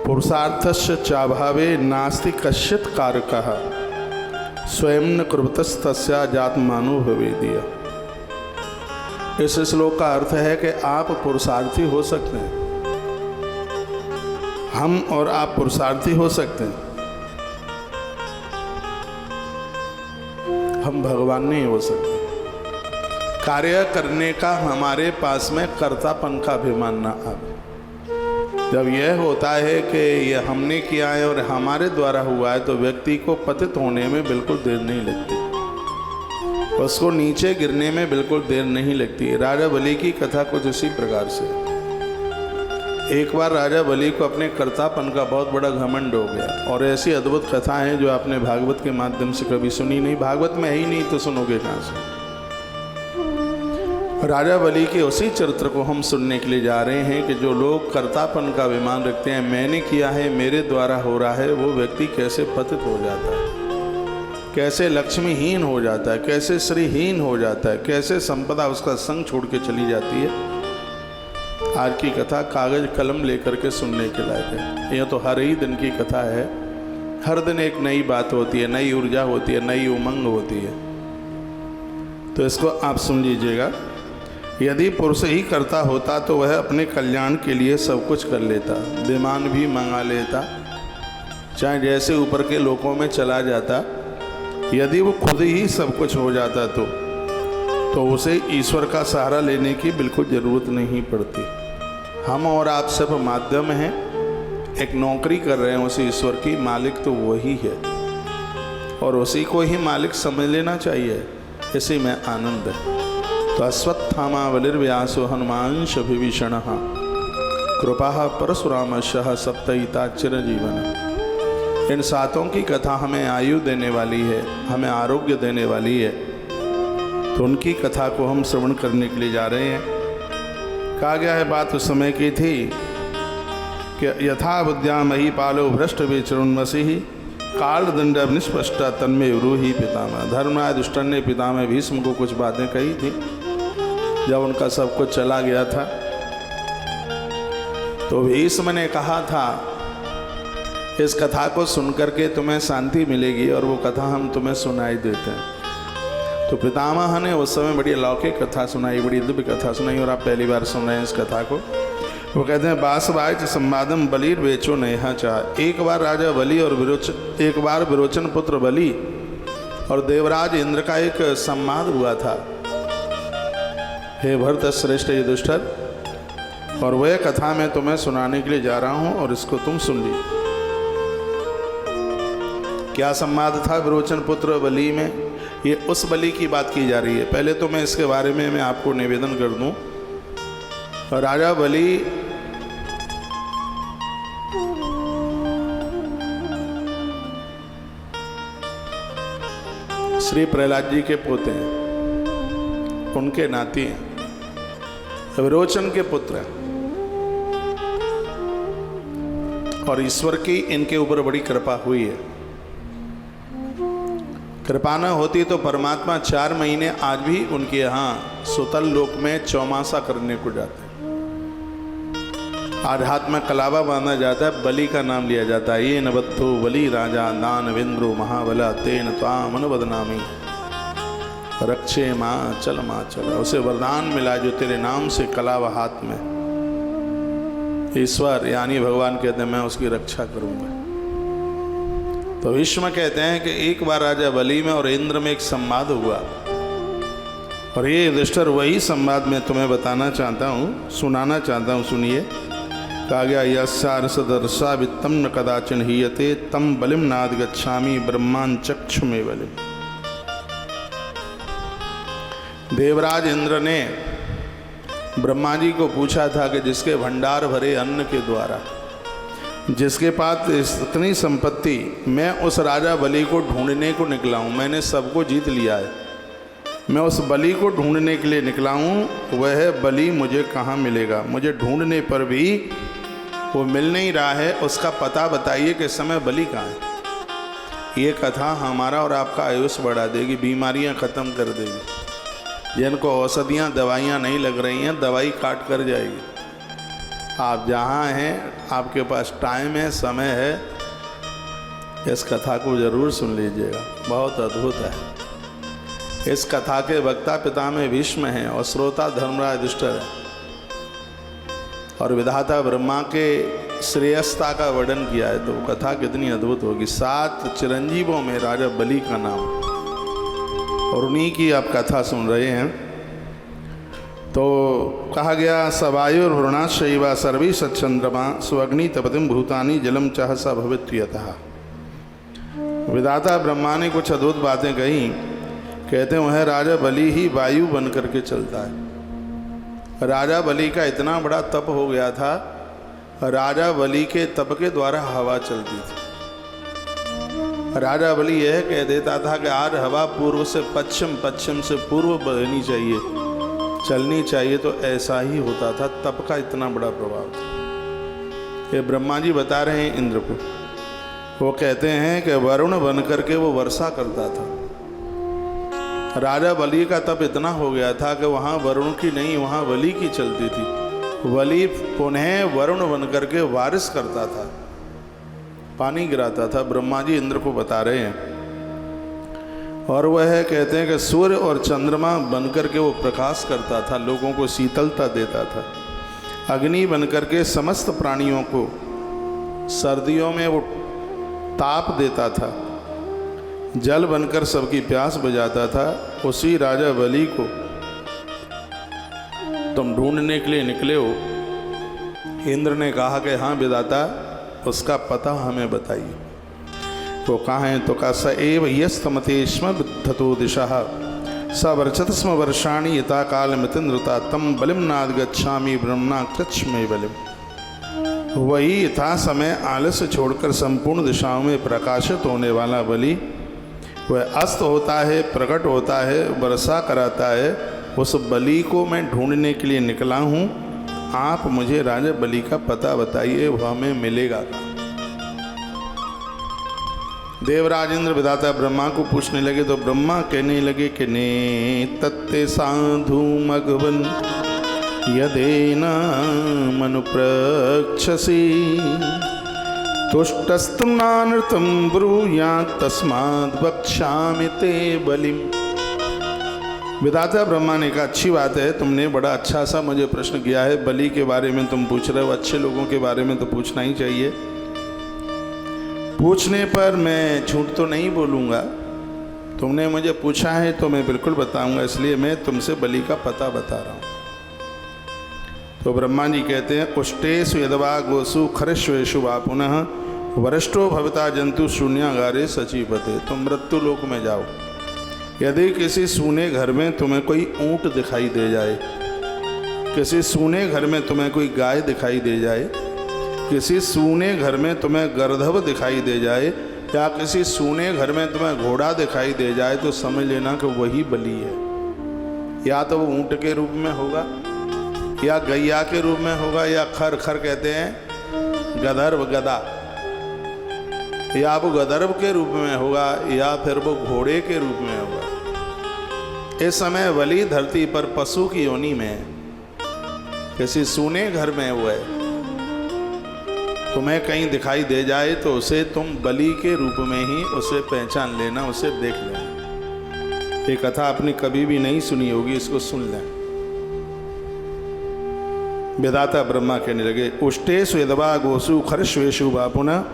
पुरुषार्थस्य चाभावे नास्ति कश्चित् कारकः स्वयं न कुर्वतस्तस्या जातमानुभवेदीय। इस श्लोक का अर्थ है कि आप पुरुषार्थी हो सकते हैं, हम और आप पुरुषार्थी हो सकते हैं, हम भगवान नहीं हो सकते। कार्य करने का हमारे पास में कर्तापन का अभिमान ना आवे। जब यह होता है कि यह हमने किया है और हमारे द्वारा हुआ है, तो व्यक्ति को पतित होने में बिल्कुल देर नहीं लगती, उसको नीचे गिरने में बिल्कुल देर नहीं लगती। राजा बलि की कथा कुछ इसी प्रकार से। एक बार राजा बलि को अपने कर्तापन का बहुत बड़ा घमंड हो गया, और ऐसी अद्भुत कथा है जो आपने भागवत के माध्यम से कभी सुनी नहीं, भागवत में है ही नहीं तो सुनोगे कहाँ से। राजा बलि के उसी चरित्र को हम सुनने के लिए जा रहे हैं कि जो लोग कर्तापन का अभिमान रखते हैं, मैंने किया है, मेरे द्वारा हो रहा है, वो व्यक्ति कैसे पतित हो जाता है, कैसे लक्ष्मीहीन हो जाता है, कैसे श्रीहीन हो जाता है, कैसे संपदा उसका संग छोड़ के चली जाती है। आज की कथा कागज कलम लेकर के सुनने के लायक है। यह तो हर ही दिन की कथा है, हर दिन एक नई बात होती है, नई ऊर्जा होती है, नई उमंग होती है। तो इसको आप सुन लीजिएगा। यदि पुरुष ही करता होता तो वह अपने कल्याण के लिए सब कुछ कर लेता, विमान भी मंगा लेता, चाहे जैसे ऊपर के लोकों में चला जाता। यदि वो खुद ही सब कुछ हो जाता तो उसे ईश्वर का सहारा लेने की बिल्कुल ज़रूरत नहीं पड़ती। हम और आप सब माध्यम हैं, एक नौकरी कर रहे हैं उस ईश्वर की, मालिक तो वही है और उसी को ही मालिक समझ लेना चाहिए। इसी में आनंद है। तो अश्वत्थामा बलिर्व्यासो हनुमांश विभीषण कृपा परशुरामशः सप्तहिता चिरजीवन। इन सातों की कथा हमें आयु देने वाली है, हमें आरोग्य देने वाली है। तो उनकी कथा को हम श्रवण करने के लिए जा रहे हैं। कहा गया है, बात उस समय की थी कि यथा बुद्ध्या महीपालो भ्रष्ट विचरुन्मसी कालदंड निष्पष्ट तन्मे रूही पितामह। धर्मराज दुष्टन ने पितामह भीष्म को कुछ बातें कही थी। जब उनका सब कुछ चला गया था तो भीष्म ने कहा था, इस कथा को सुनकर के तुम्हें शांति मिलेगी, और वो कथा हम तुम्हें सुनाई देते हैं। तो पितामह ने उस समय बड़ी अलौकिक कथा सुनाई, बड़ी दिव्य कथा सुनाई, और आप पहली बार सुन रहे हैं इस कथा को। वो कहते हैं, बासवाच संवादम बलिर बेचो नेहा चाह। एक बार राजा बलि और विरोचन पुत्र बलि और देवराज इंद्र का एक संवाद हुआ था। हे भरत श्रेष्ठ युधिष्ठिर, और वह कथा मैं तुम्हें सुनाने के लिए जा रहा हूं, और इसको तुम सुन ली। क्या संवाद था विरोचन पुत्र बलि में? ये उस बलि की बात की जा रही है। पहले तो मैं इसके बारे में मैं आपको निवेदन कर दूं। राजा बलि श्री प्रहलाद जी के पोते हैं, उनके नाती हैं, विरोचन के पुत्र हैं, और ईश्वर की इनके ऊपर बड़ी कृपा हुई है। कृपा न होती तो परमात्मा 4 महीने आज भी उनके यहाँ सुतल लोक में चौमासा करने को जाते हैं। आज हाथ में कलावा बांधा जाता है, बलि का नाम लिया जाता है। ये नबद्धो बलि राजा दानवेंद्रो महाबला तेन त्वामन बदनामी रक्षे माँ चल उसे वरदान मिला जो तेरे नाम से कलावा हाथ में। ईश्वर यानी भगवान कहते हैं, मैं उसकी रक्षा करूंगा। तो भीष्म कहते हैं कि एक बार राजा बलि में और इंद्र में एक संवाद हुआ, और ये युधिष्ठिर वही संवाद मैं तुम्हें बताना चाहता हूँ, सुनाना चाहता हूँ। सुनिए। कहा गया, यस्यार्षदर्शा वित्तम न कदाचन हीयते तम बलिम नाद गच्छामि ब्रह्मां चक्षु में बलिम। देवराज इंद्र ने ब्रह्मा जी को पूछा था कि जिसके भंडार भरे अन्न के द्वारा, जिसके पास इतनी संपत्ति, मैं उस राजा बलि को ढूंढने को निकला हूँ। मैंने सबको जीत लिया है, मैं उस बलि को ढूंढने के लिए निकला हूँ। वह बलि मुझे कहाँ मिलेगा? मुझे ढूंढने पर भी वो मिल नहीं रहा है। उसका पता बताइए कि समय बलि कहाँ है। ये कथा हमारा और आपका आयुष बढ़ा देगी, बीमारियाँ ख़त्म कर देगी। जिनको औषधियाँ दवाइयाँ नहीं लग रही हैं, दवाई काट कर जाएगी। आप जहाँ हैं, आपके पास टाइम है, समय है, इस कथा को जरूर सुन लीजिएगा, बहुत अद्भुत है। इस कथा के वक्ता पिता में भीष्म हैं और श्रोता धर्मराज युधिष्ठिर है, और विधाता ब्रह्मा के श्रेयस्ता का वर्णन किया है। तो कथा कितनी अद्भुत होगी। 7 चिरंजीवों में राजा बलि का नाम, और उन्हीं की आप कथा सुन रहे हैं। तो कहा गया सवायुर्वृणा शैवा सर्वी सच्चंद्रमा स्वग्नि तपतिम भूतानि जलम चाह स भवित्वयतः। विधाता ब्रह्मा ने कुछ अद्भुत बातें कही। कहते हैं वह राजा बलि ही वायु बन करके चलता है। राजा बलि का इतना बड़ा तप हो गया था, राजा बलि के तप के द्वारा हवा चलती थी। राजा बलि यह कह देता था कि आज हवा पूर्व से पश्चिम, पश्चिम से पूर्व बहनी चाहिए, चलनी चाहिए। तो ऐसा ही होता था, तप का इतना बड़ा प्रभाव था। ये ब्रह्मा जी बता रहे हैं इंद्र को। वो कहते हैं कि वरुण बन करके वो वर्षा करता था। राजा बलि का तप इतना हो गया था कि वहाँ वरुण की नहीं, वहाँ बलि की चलती थी। बलि पुनः वरुण बन करके बारिश करता था, पानी गिराता था। ब्रह्मा जी इंद्र को बता रहे हैं। और वह कहते हैं कि सूर्य और चंद्रमा बन करके वो प्रकाश करता था, लोगों को शीतलता देता था। अग्नि बन करके समस्त प्राणियों को सर्दियों में वो ताप देता था। जल बनकर सबकी प्यास बुझाता था। उसी राजा बलि को तुम ढूंढने के लिए निकले हो। इंद्र ने कहा कि हाँ विधाता, उसका पता हमें बताइए। वो कहाँ है? तो कहा स एव यस्तमते स्म विद्धतो दिशः स वर्चत स्म वर्षाणि यथा काल मितिन्द्रता तम बलिम नाद गच्छामि ब्रह्मणा कृच्छ में बलिम। वही यथा समय आलस्य छोड़कर संपूर्ण दिशाओं में प्रकाशित होने वाला बलि, वह अस्त होता है, प्रकट होता है, वर्षा कराता है। उस बलि को मैं ढूंढने के लिए निकला हूँ। आप मुझे राजा बलि का पता बताइए, वह हमें मिलेगा। देवराज इंद्र विधाता ब्रह्मा को पूछने लगे। तो ब्रह्मा कहने लगे कि ने तत्ते साधु मघवन यदेन मनुप्रक्षसी तुष्टस्तम नानृतम ब्रूयात् तस्माद् वक्ष्यामि ते बलिम। विधाता ब्रह्मा ने कहा अच्छी बात है, तुमने बड़ा अच्छा सा मुझे प्रश्न किया है। बलि के बारे में तुम पूछ रहे हो, अच्छे लोगों के बारे में तो पूछना ही चाहिए। पूछने पर मैं झूठ तो नहीं बोलूँगा। तुमने मुझे पूछा है तो मैं बिल्कुल बताऊँगा, इसलिए मैं तुमसे बलि का पता बता रहा हूँ। तो ब्रह्मा जी कहते हैं उष्टेषु यदवा गोसु खरश्वेषु वा पुनः वरिष्ठो भविता जंतु शून्यागारे सचीपते। तुम मृत्यु लोक में जाओ। यदि किसी सूने घर में तुम्हें कोई ऊंट दिखाई दे जाए, किसी सूने घर में तुम्हें कोई गाय दिखाई दे जाए, किसी सूने घर में तुम्हें गर्दभ दिखाई दे जाए, या किसी सूने घर में तुम्हें घोड़ा दिखाई दे जाए, तो समझ लेना कि वही बलि है। या तो वो ऊंट के रूप में होगा, या गैया के रूप में होगा, या खर खर कहते हैं गधर्व गदा, या वो गधर्व के रूप में होगा, या फिर वो घोड़े के रूप में होगा। इस समय बलि धरती पर पशु की योनि में किसी सूने घर में हुआ है। तुम्हें कहीं दिखाई दे जाए तो उसे तुम बलि के रूप में ही उसे पहचान लेना, उसे देख लेना। ये कथा आपने कभी भी नहीं सुनी होगी, इसको सुन लें। विधाता ब्रह्मा कहने लगे उष्टेषु यदवा गोसु खरश्वेषु वा पुनः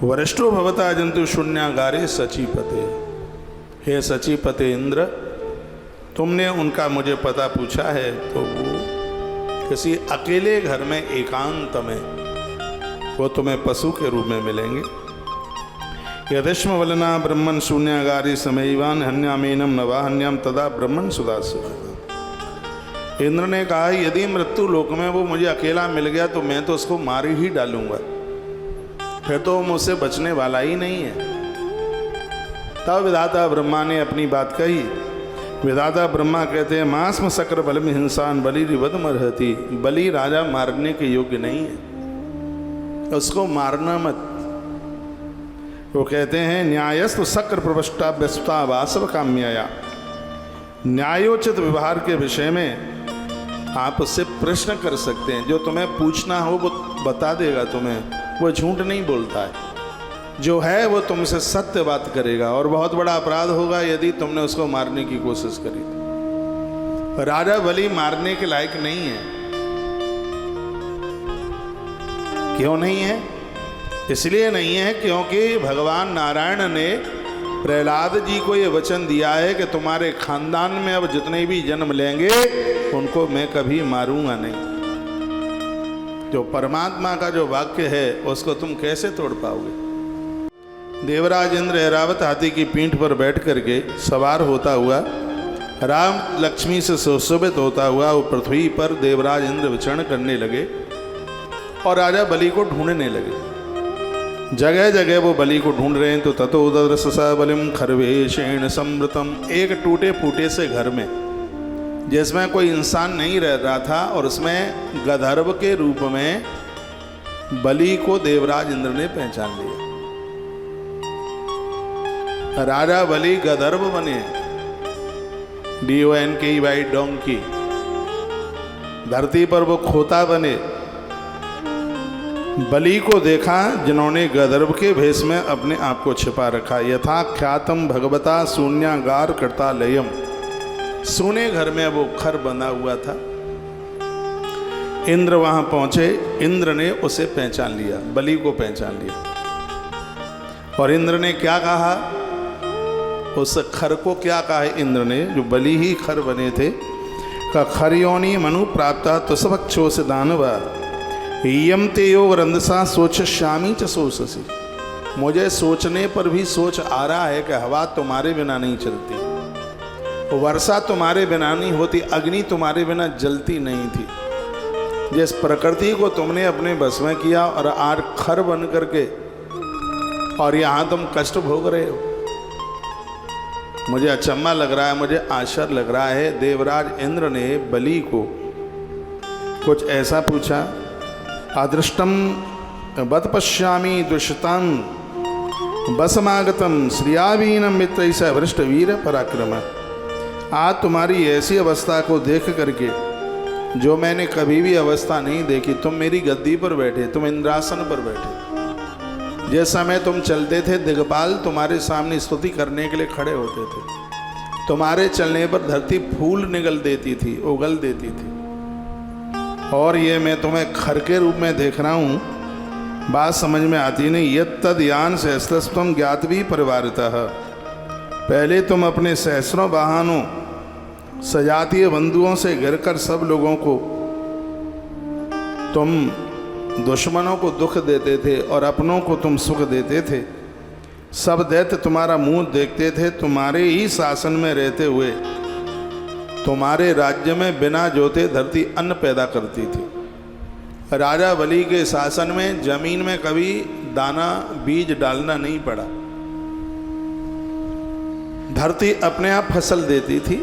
वरिष्ठो भवता जंतु शून्यागारे सचीपते। हे सचीपते इंद्र, तुमने उनका मुझे पता पूछा है, तो वो किसी अकेले घर में एकांत में वो तुम्हें पशु के रूप में मिलेंगे। यदिष्म वलना ब्रह्मन शून्यागारी समयवान हन्यामेनम नवाहन्याम तदा ब्रह्मन सुदास्य। इंद्र ने कहा यदि मृत्यु लोक में वो मुझे अकेला मिल गया तो मैं तो उसको मार ही डालूंगा, फिर तो मुझसे बचने वाला ही नहीं है। तब विधाता ब्रह्मा ने अपनी बात कही। विधाता ब्रह्मा कहते हैं मास्म शक्र बल में हिंसान बलि रिवद मरहती। बलि राजा मारने के योग्य नहीं है, उसको मारना मत। वो कहते हैं न्यायस्तु शक्र प्रवष्टा व्यस्ता वासव काम्यया। न्यायोचित व्यवहार के विषय में आप उससे प्रश्न कर सकते हैं, जो तुम्हें पूछना हो वो बता देगा तुम्हें, वो झूठ नहीं बोलता है, जो है वो तुमसे सत्य बात करेगा। और बहुत बड़ा अपराध होगा यदि तुमने उसको मारने की कोशिश करी तो। राजा बलि मारने के लायक नहीं है। क्यों नहीं है? इसलिए नहीं है क्योंकि भगवान नारायण ने प्रहलाद जी को ये वचन दिया है कि तुम्हारे खानदान में अब जितने भी जन्म लेंगे उनको मैं कभी मारूंगा नहीं। जो परमात्मा का जो वाक्य है उसको तुम कैसे तोड़ पाओगे? देवराज इंद्र ऐरावत हाथी की पीठ पर बैठ करके सवार होता हुआ, राम लक्ष्मी से सुशोभित होता हुआ वो पृथ्वी पर देवराज इंद्र विचरण करने लगे और राजा बलि को ढूंढने लगे। जगह जगह वो बलि को ढूंढ रहे हैं। तो ततो ददर्श स बलिम खर्वेशेण समृतम, एक टूटे फूटे से घर में जिसमें कोई इंसान नहीं रह रहा था और उसमें गंधर्व के रूप में बलि को देवराज इंद्र ने पहचान लिया। राजा बलि गंधर्व बने, DONKEY डोंकी। धरती पर वो खोता बने। बलि को देखा जिन्होंने गंधर्व के भेष में अपने आप को छिपा रखा। यथा ख्यातम भगवता शून्यागार करता लयम, सोने घर में वो खर बना हुआ था। इंद्र वहां पहुंचे, इंद्र ने उसे पहचान लिया, बलि को पहचान लिया। और इंद्र ने क्या कहा? उस खर को क्या कहा है इंद्र ने, जो बलि ही खर बने थे? का खरियोनी मनु प्राप्ता तुसभक्षो से दानवा यम ते योग रंदसा सोच श्यामी च सोचसी। मुझे सोचने पर भी सोच आ रहा है कि हवा तुम्हारे बिना नहीं चलती, वर्षा तुम्हारे बिना नहीं होती, अग्नि तुम्हारे बिना जलती नहीं थी। जिस प्रकृति को तुमने अपने बस में किया और आज खर बन करके और यहाँ तुम कष्ट भोग रहे हो, मुझे अचम्मा लग रहा है, मुझे आश्चर्य लग रहा है। देवराज इंद्र ने बलि को कुछ ऐसा पूछा, अदृष्टम बत पश्यामी दुष्टम बसमागतम श्रियावीनम मित्र स वृष्ट वीर पराक्रम। आज तुम्हारी ऐसी अवस्था को देख करके जो मैंने कभी भी अवस्था नहीं देखी। तुम मेरी गद्दी पर बैठे, तुम इंद्रासन पर बैठे, जिस समय तुम चलते थे दिग्पाल तुम्हारे सामने स्तुति करने के लिए खड़े होते थे। तुम्हारे चलने पर धरती फूल निगल देती थी, उगल देती थी। और ये मैं तुम्हें खर के रूप में देख रहा हूँ, बात समझ में आती नहीं। यद तद यान सहस्त्रम ज्ञात भी परिवारितः, पहले तुम अपने सहस्रों वाहनों सजातीय बंधुओं से घिर कर सब लोगों को, तुम दुश्मनों को दुख देते थे और अपनों को तुम सुख देते थे। सब दैत्य तुम्हारा मुंह देखते थे। तुम्हारे ही शासन में रहते हुए तुम्हारे राज्य में बिना जोते धरती अन्न पैदा करती थी। राजा बलि के शासन में जमीन में कभी दाना बीज डालना नहीं पड़ा, धरती अपने आप फसल देती थी।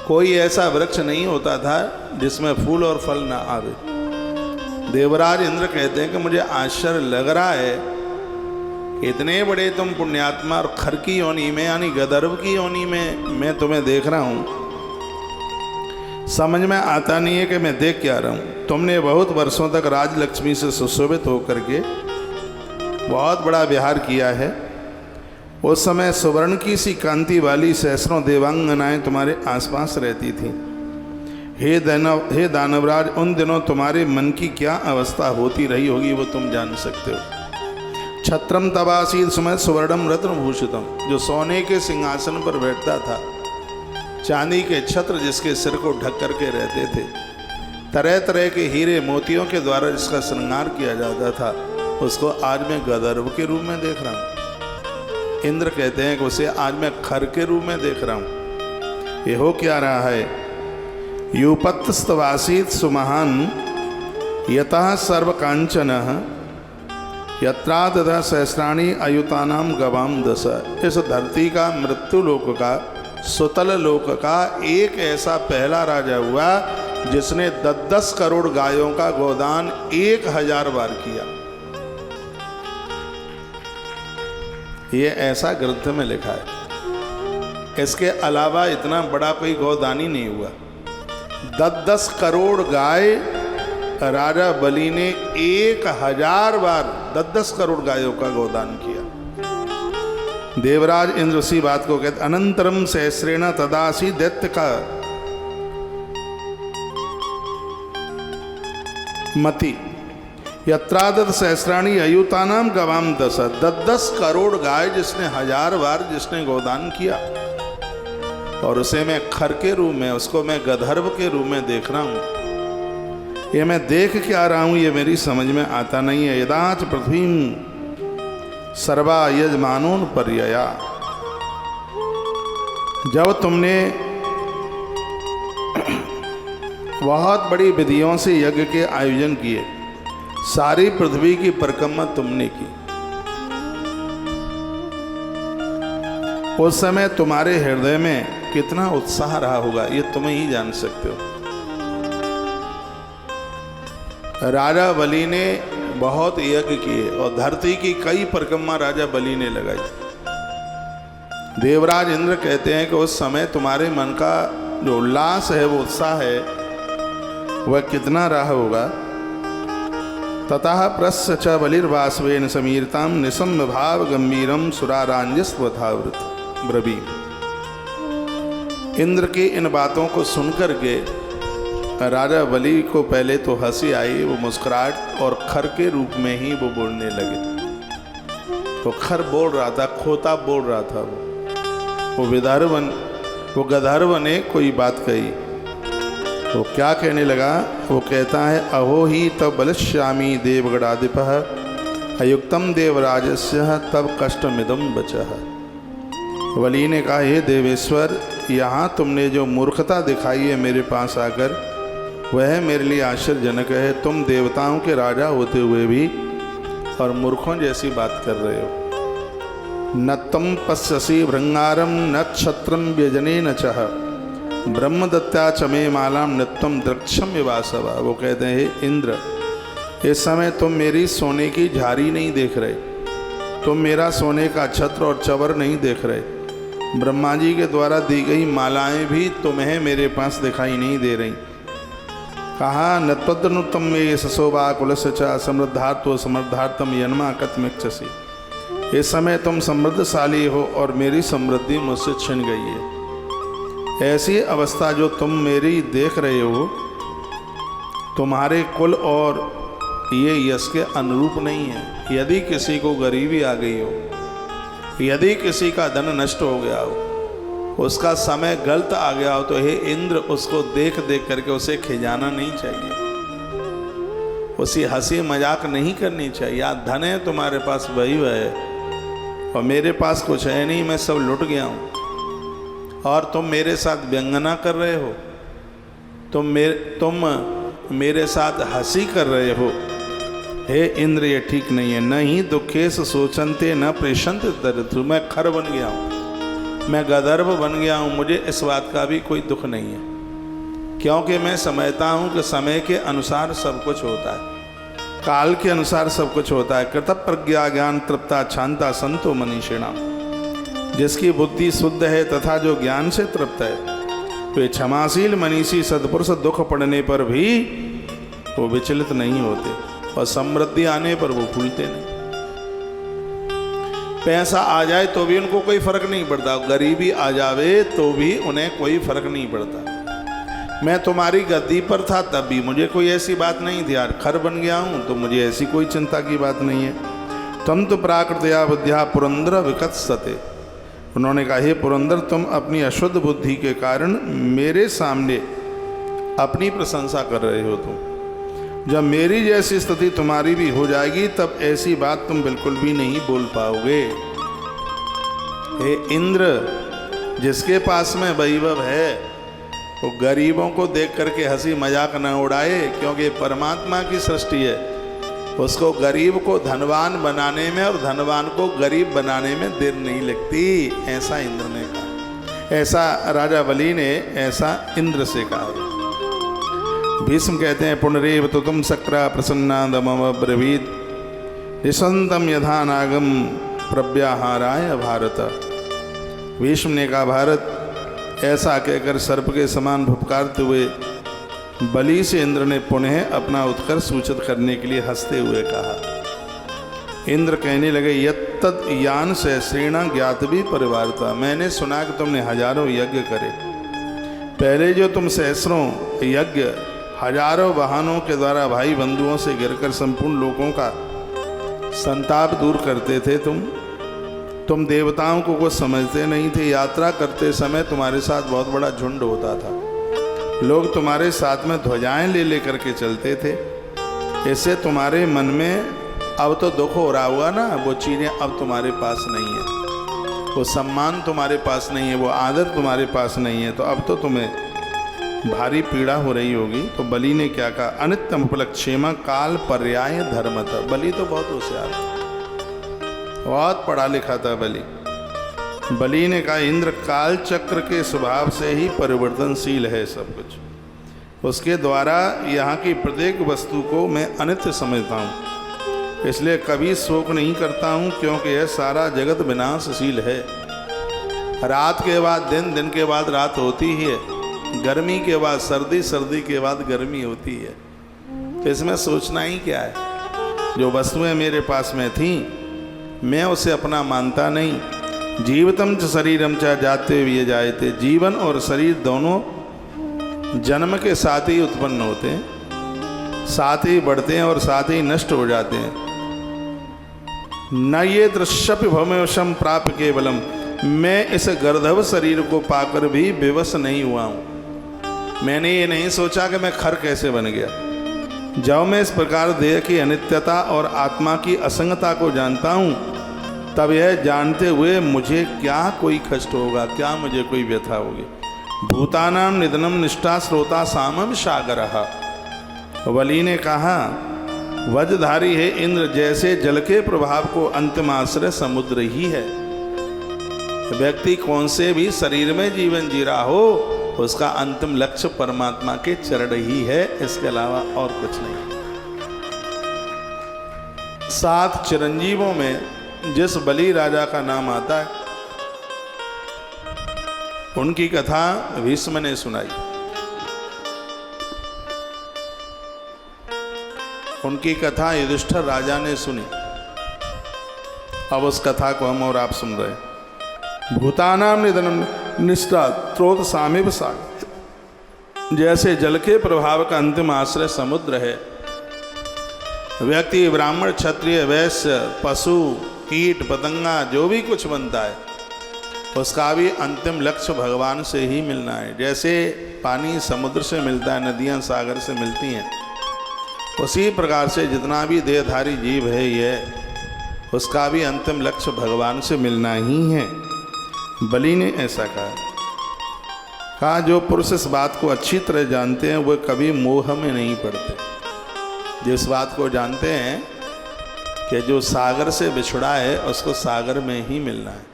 कोई ऐसा वृक्ष नहीं होता था जिसमें फूल और फल ना आवे। देवराज इंद्र कहते हैं कि मुझे आश्चर्य लग रहा है कि इतने बड़े तुम पुण्यात्मा और खर की योनि में यानी गंधर्व की योनि में मैं तुम्हें देख रहा हूँ। समझ में आता नहीं है कि मैं देख क्या रहा हूँ। तुमने बहुत वर्षों तक राजलक्ष्मी से सुशोभित होकर के बहुत बड़ा विहार किया है। उस समय सुवर्ण की सी कांति वाली सहस्रों देवांगनाएं तुम्हारे आसपास रहती थीं। हे दानवराज, उन दिनों तुम्हारे मन की क्या अवस्था होती रही होगी वो तुम जान सकते हो। छत्रम तबासीद समय सुवर्णम रत्न भूषितम, जो सोने के सिंहासन पर बैठता था, चांदी के छत्र जिसके सिर को ढक करके रहते थे, तरह तरह के हीरे मोतियों के द्वारा जिसका श्रृंगार किया जाता था, उसको आज मैं गंधर्व के रूप में देख रहा हूँ। इंद्र कहते हैं कि उसे आज मैं खर के रूप में देख रहा हूँ। ये हो क्या रहा है? यूपत्स्तवासीत सुमहान यतः सर्वकांचन यत्रादधा सहस्राणी अयुतानाम गवाम दस। इस धरती का, मृत्यु लोक का, सुतल लोक का एक ऐसा पहला राजा हुआ जिसने 10 करोड़ गायों का गोदान 1000 बार किया। ये ऐसा ग्रंथ में लिखा है। इसके अलावा इतना बड़ा कोई गोदानी नहीं हुआ। 10-10 करोड़ गाय राजा बलि ने 1000 बार 10-10 करोड़ गायों का गोदान किया। देवराज इंद्र उसी बात को कहते अनंतरम सहस्रेण तदासी दैत्य का मति यत्रादत सहस्राणी अयुतानाम गवाम 10 करोड़ गाय जिसने 1000 बार जिसने गोदान किया, और उसे मैं खर के रूप में, उसको मैं गंधर्व के रूप में देख रहा हूं। ये मैं देख क्या रहा हूं ये मेरी समझ में आता नहीं है। यदाच पृथ्वी सर्वा यजमानोन पर्यया, जब तुमने बहुत बड़ी विधियों से यज्ञ के आयोजन किए, सारी पृथ्वी की परिक्रमा तुमने की, उस समय तुम्हारे हृदय में कितना उत्साह रहा होगा ये तुम ही जान सकते हो। राजा बलि ने बहुत यज्ञ किए और धरती की कई परिक्रमा राजा बलि ने लगाई। देवराज इंद्र कहते हैं कि उस समय तुम्हारे मन का जो उल्लास है, वो उत्साह है, वह कितना रहा होगा। ततः प्रस्य च बलिर्वासवेन समीरताम निसम भाव गंभीरम सुरारांजस्वथावृत ब्रवी। इंद्र की इन बातों को सुनकर के राजा बलि को पहले तो हंसी आई, वो मुस्कुराहट और खर के रूप में ही वो बोलने लगे। तो खर बोल रहा था, खोता बोल रहा था। वो गंधर्व ने कोई बात कही, वो क्या कहने लगा, वो कहता है अहो ही तब बलश्यामी देवगणाधिपः अयुक्तम देवराजस्य तब कष्टमिदम बचः। बलि ने कहा हे देवेश्वर, यहाँ तुमने जो मूर्खता दिखाई है मेरे पास आकर, वह मेरे लिए आश्चर्यजनक है। तुम देवताओं के राजा होते हुए भी और मूर्खों जैसी बात कर रहे हो। न तम पश्यसि भृंगारम न क्षत्रम व्यजने न चह ब्रह्मदत्ता चमे मालाम नित्यम द्रक्षम विवासवा। वो कहते हैं हे इंद्र, इस समय तुम मेरी सोने की झारी नहीं देख रहे, तुम मेरा सोने का छत्र और चवर नहीं देख रहे, ब्रह्मा जी के द्वारा दी गई मालाएं भी तुम्हें मेरे पास दिखाई नहीं दे रही। कहा नत्वदनुतम में सशोभा कुलस्य च समृद्धार्थ समृद्धार्थम यन्मा कथमिच्छसि। इस समय तुम समृद्धशाली हो और मेरी समृद्धि मुझसे छिन गई है। ऐसी अवस्था जो तुम मेरी देख रहे हो, तुम्हारे कुल और ये यश के अनुरूप नहीं है। यदि किसी को गरीबी आ गई हो, यदि किसी का धन नष्ट हो गया हो, उसका समय गलत आ गया हो, तो हे इंद्र उसको देख देख करके उसे खिजाना नहीं चाहिए, उसी हंसी मजाक नहीं करनी चाहिए। या धन है तुम्हारे पास वही वह है और मेरे पास कुछ है नहीं, मैं सब लुट गया हूँ, और तुम मेरे साथ व्यंगना कर रहे हो, तुम मेरे साथ हंसी कर रहे हो। हे इंद्र ये ठीक नहीं है। न ही दुखेश सोचनते न प्रेषंत दरिद्र। मैं खर बन गया हूँ, मैं गंधर्व बन गया हूँ, मुझे इस बात का भी कोई दुख नहीं है, क्योंकि मैं समझता हूँ कि समय के अनुसार सब कुछ होता है, काल के अनुसार सब कुछ होता है। कृत प्रज्ञा ज्ञान तृप्ता शांता संतो मनीषिणाम। जिसकी बुद्धि शुद्ध है तथा जो ज्ञान से तृप्त है, वे क्षमाशील मनीषी सद्पुरुष दुख पड़ने पर भी वो विचलित नहीं होते और समृद्धि आने पर वो भूलते नहीं। पैसा आ जाए तो भी उनको कोई फर्क नहीं पड़ता, गरीबी आ जावे तो भी उन्हें कोई फर्क नहीं पड़ता। मैं तुम्हारी गद्दी पर था तब भी मुझे कोई ऐसी बात नहीं थी, यार खर बन गया हूँ तो मुझे ऐसी कोई चिंता की बात नहीं है। तम तो प्राकृतया बुद्धिया पुरंदर विकत्सते। उन्होंने कहा हे पुरंदर, तुम अपनी अशुद्ध बुद्धि के कारण मेरे सामने अपनी प्रशंसा कर रहे हो। तुम जब मेरी जैसी स्थिति तुम्हारी भी हो जाएगी तब ऐसी बात तुम बिल्कुल भी नहीं बोल पाओगे। हे इंद्र, जिसके पास में वैभव है वो गरीबों को देख करके हंसी मजाक न उड़ाए, क्योंकि परमात्मा की सृष्टि है, उसको गरीब को धनवान बनाने में और धनवान को गरीब बनाने में देर नहीं लगती। ऐसा इंद्र ने कहा, ऐसा राजा बलि ने ऐसा इंद्र से कहा। भीष्म कहते हैं पुनरेव तो तुम सक्रा प्रसन्ना दमव ब्रवीत निसंतम यथा नागम प्रव्याहाराय भारत। भीष्म ने कहा भारत, ऐसा कहकर सर्प के समान फुफकारते हुए बलि से इंद्र ने पुनः अपना उत्कर्ष सूचित करने के लिए हंसते हुए कहा। इंद्र कहने लगे, यत्तद् यान सहस्रेण ज्ञातवी परिवारता। मैंने सुना कि तुमने हजारों यज्ञ करे। पहले जो तुम सहस्रों यज्ञ हजारों वाहनों के द्वारा भाई बंधुओं से गिरकर संपूर्ण लोगों का संताप दूर करते थे, तुम देवताओं को कुछ समझते नहीं थे। यात्रा करते समय तुम्हारे साथ बहुत बड़ा झुंड होता था। लोग तुम्हारे साथ में ध्वजाएं ले लेकर के चलते थे। इससे तुम्हारे मन में अब तो दुख हो रहा हुआ ना, वो चीज़ें अब तुम्हारे पास नहीं है, वो सम्मान तुम्हारे पास नहीं है, वो आदर तुम्हारे पास नहीं है, तो अब तो तुम्हें भारी पीड़ा हो रही होगी। तो बलि ने क्या कहा, अनित्यम उपलक्षेमा काल पर्याय धर्म था। बलि तो बहुत होशियार था, बहुत पढ़ा लिखा था बलि। बलि ने कहा, इंद्र काल चक्र के स्वभाव से ही परिवर्तनशील है सब कुछ। उसके द्वारा यहाँ की प्रत्येक वस्तु को मैं अनित्य समझता हूँ, इसलिए कभी शोक नहीं करता हूँ, क्योंकि यह सारा जगत विनाशशील है। रात के बाद दिन, दिन के बाद रात होती ही है, गर्मी के बाद सर्दी, सर्दी के बाद गर्मी होती है। तो इसमें सोचना ही क्या है। जो वस्तुएं मेरे पास में थीं, मैं उसे अपना मानता नहीं। जीवतम च शरीरम च जाते हुए जायते। जीवन और शरीर दोनों जन्म के साथ ही उत्पन्न होते हैं, साथ ही बढ़ते हैं और साथ ही नष्ट हो जाते हैं। न ये दृश्यपि भवमेवशम प्राप्य केवलम। मैं इस गर्दभ शरीर को पाकर भी विवश नहीं हुआ हूँ। मैंने ये नहीं सोचा कि मैं खर कैसे बन गया। जब मैं इस प्रकार देह की अनित्यता और आत्मा की असंगता को जानता हूँ, तब यह जानते हुए मुझे क्या कोई कष्ट होगा, क्या मुझे कोई व्यथा होगी। भूतानाम निधनम निष्ठा श्रोता सामम सागरहा। बलि ने कहा, वज्रधारी है इंद्र, जैसे जल के प्रभाव को अंतिम आश्रय समुद्र ही है। व्यक्ति कौन से भी शरीर में जीवन जी रहा हो, उसका अंतिम लक्ष्य परमात्मा के चरण ही है, इसके अलावा और कुछ नहीं। 7 चिरंजीवों में जिस बलि राजा का नाम आता है, उनकी कथा भीष्म ने सुनाई। उनकी कथा युधिष्ठिर राजा ने सुनी। अब उस कथा को हम और आप सुन रहे हैं। भूतानाम निधनम निष्ठा स्रोत सामिव सागर। जैसे जल के प्रभाव का अंतिम आश्रय समुद्र है, व्यक्ति ब्राह्मण क्षत्रिय वैश्य पशु कीट पतंगा जो भी कुछ बनता है, उसका भी अंतिम लक्ष्य भगवान से ही मिलना है। जैसे पानी समुद्र से मिलता है, नदियाँ सागर से मिलती हैं, उसी प्रकार से जितना भी देहधारी जीव है ये, उसका भी अंतिम लक्ष्य भगवान से मिलना ही है। बलि ने ऐसा कहा, जो पुरुष इस बात को अच्छी तरह जानते हैं वह कभी मोह में नहीं पड़ते। जिस बात को जानते हैं कि जो सागर से बिछड़ा है उसको सागर में ही मिलना है,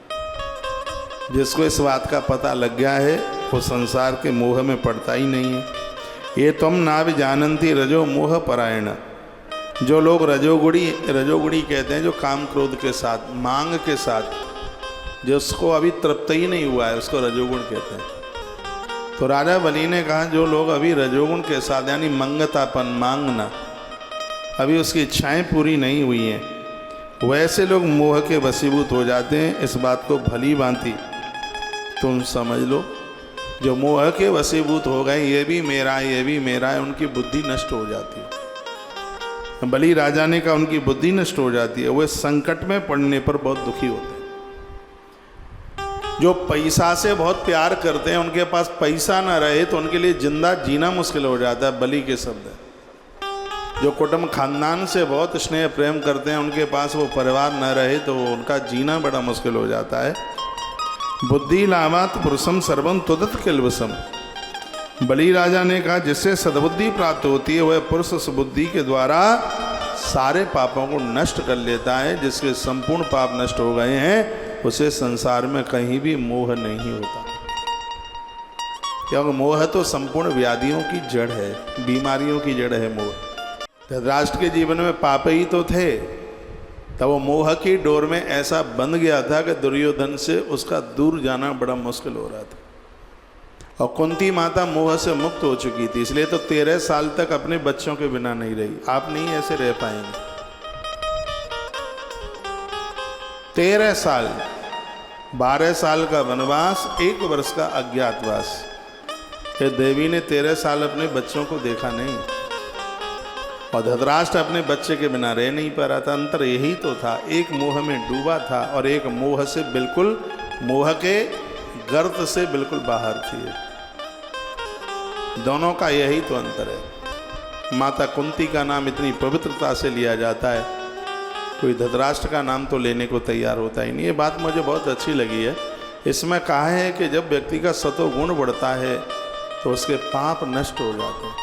जिसको इस बात का पता लग गया है वो संसार के मोह में पड़ता ही नहीं है। ये तुम ना भी जानती रजो मोह परायण। जो लोग रजोगुणी कहते हैं, जो काम क्रोध के साथ, मांग के साथ, जिसको अभी तृप्त ही नहीं हुआ है, उसको रजोगुण कहते हैं। तो राजा बलि ने कहा, जो लोग अभी रजोगुण के साथ, यानी मंगतापन, मांगना, अभी उसकी इच्छाएं पूरी नहीं हुई हैं, वैसे लोग मोह के वशीभूत हो जाते हैं। इस बात को भली भांति तुम समझ लो। जो मोह के वशीभूत हो गए, ये भी मेरा है, ये भी मेरा है, उनकी बुद्धि नष्ट हो जाती है। बलि राजा ने कहा, उनकी बुद्धि नष्ट हो जाती है, वे संकट में पड़ने पर बहुत दुखी होते हैं। जो पैसा से बहुत प्यार करते हैं, उनके पास पैसा ना रहे तो उनके लिए जिंदा जीना मुश्किल हो जाता है। बलि के शब्द है। जो कुटुंब खानदान से बहुत स्नेह प्रेम करते हैं, उनके पास वो परिवार न रहे तो उनका जीना बड़ा मुश्किल हो जाता है। बुद्धि लाभात पुरुषम सर्वम तुदत किलवसम। बलि राजा ने कहा, जिससे सद्बुद्धि प्राप्त होती है वह पुरुष उस बुद्धि के द्वारा सारे पापों को नष्ट कर लेता है। जिसके संपूर्ण पाप नष्ट हो गए हैं, उसे संसार में कहीं भी मोह नहीं होता, क्योंकि मोह तो संपूर्ण व्याधियों की जड़ है, बीमारियों की जड़ है मोह। धृतराष्ट्र के जीवन में पाप ही तो थे, तब वो मोह की डोर में ऐसा बंध गया था कि दुर्योधन से उसका दूर जाना बड़ा मुश्किल हो रहा था। और कुंती माता मोह से मुक्त हो चुकी थी, इसलिए तो 13 साल तक अपने बच्चों के बिना नहीं रही। आप नहीं ऐसे रह पाएंगे। 13 साल, 12 साल का वनवास, 1 वर्ष का अज्ञातवास। ये देवी ने 13 साल अपने बच्चों को देखा नहीं, और धृतराष्ट्र अपने बच्चे के बिना रह नहीं पा रहा था। अंतर यही तो था, एक मोह में डूबा था और एक मोह से बिल्कुल, मोह के गर्त से बिल्कुल बाहर थी। दोनों का यही तो अंतर है। माता कुंती का नाम इतनी पवित्रता से लिया जाता है, कोई धृतराष्ट्र का नाम तो लेने को तैयार होता ही नहीं। ये बात मुझे बहुत अच्छी लगी है। इसमें कहा है कि जब व्यक्ति का सतोगुण बढ़ता है तो उसके पाप नष्ट हो जाते हैं,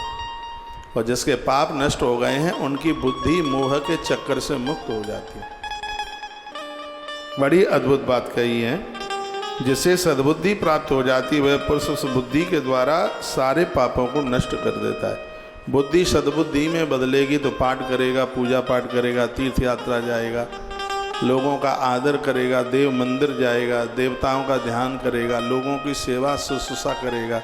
और जिसके पाप नष्ट हो गए हैं उनकी बुद्धि मोह के चक्कर से मुक्त हो जाती है। बड़ी अद्भुत बात कही है। जिसे सद्बुद्धि प्राप्त हो जाती वह पुरुष उस बुद्धि के द्वारा सारे पापों को नष्ट कर देता है। बुद्धि सद्बुद्धि में बदलेगी तो पाठ करेगा, पूजा पाठ करेगा, तीर्थ यात्रा जाएगा, लोगों का आदर करेगा, देव मंदिर जाएगा, देवताओं का ध्यान करेगा, लोगों की सेवा शुश्रूषा करेगा,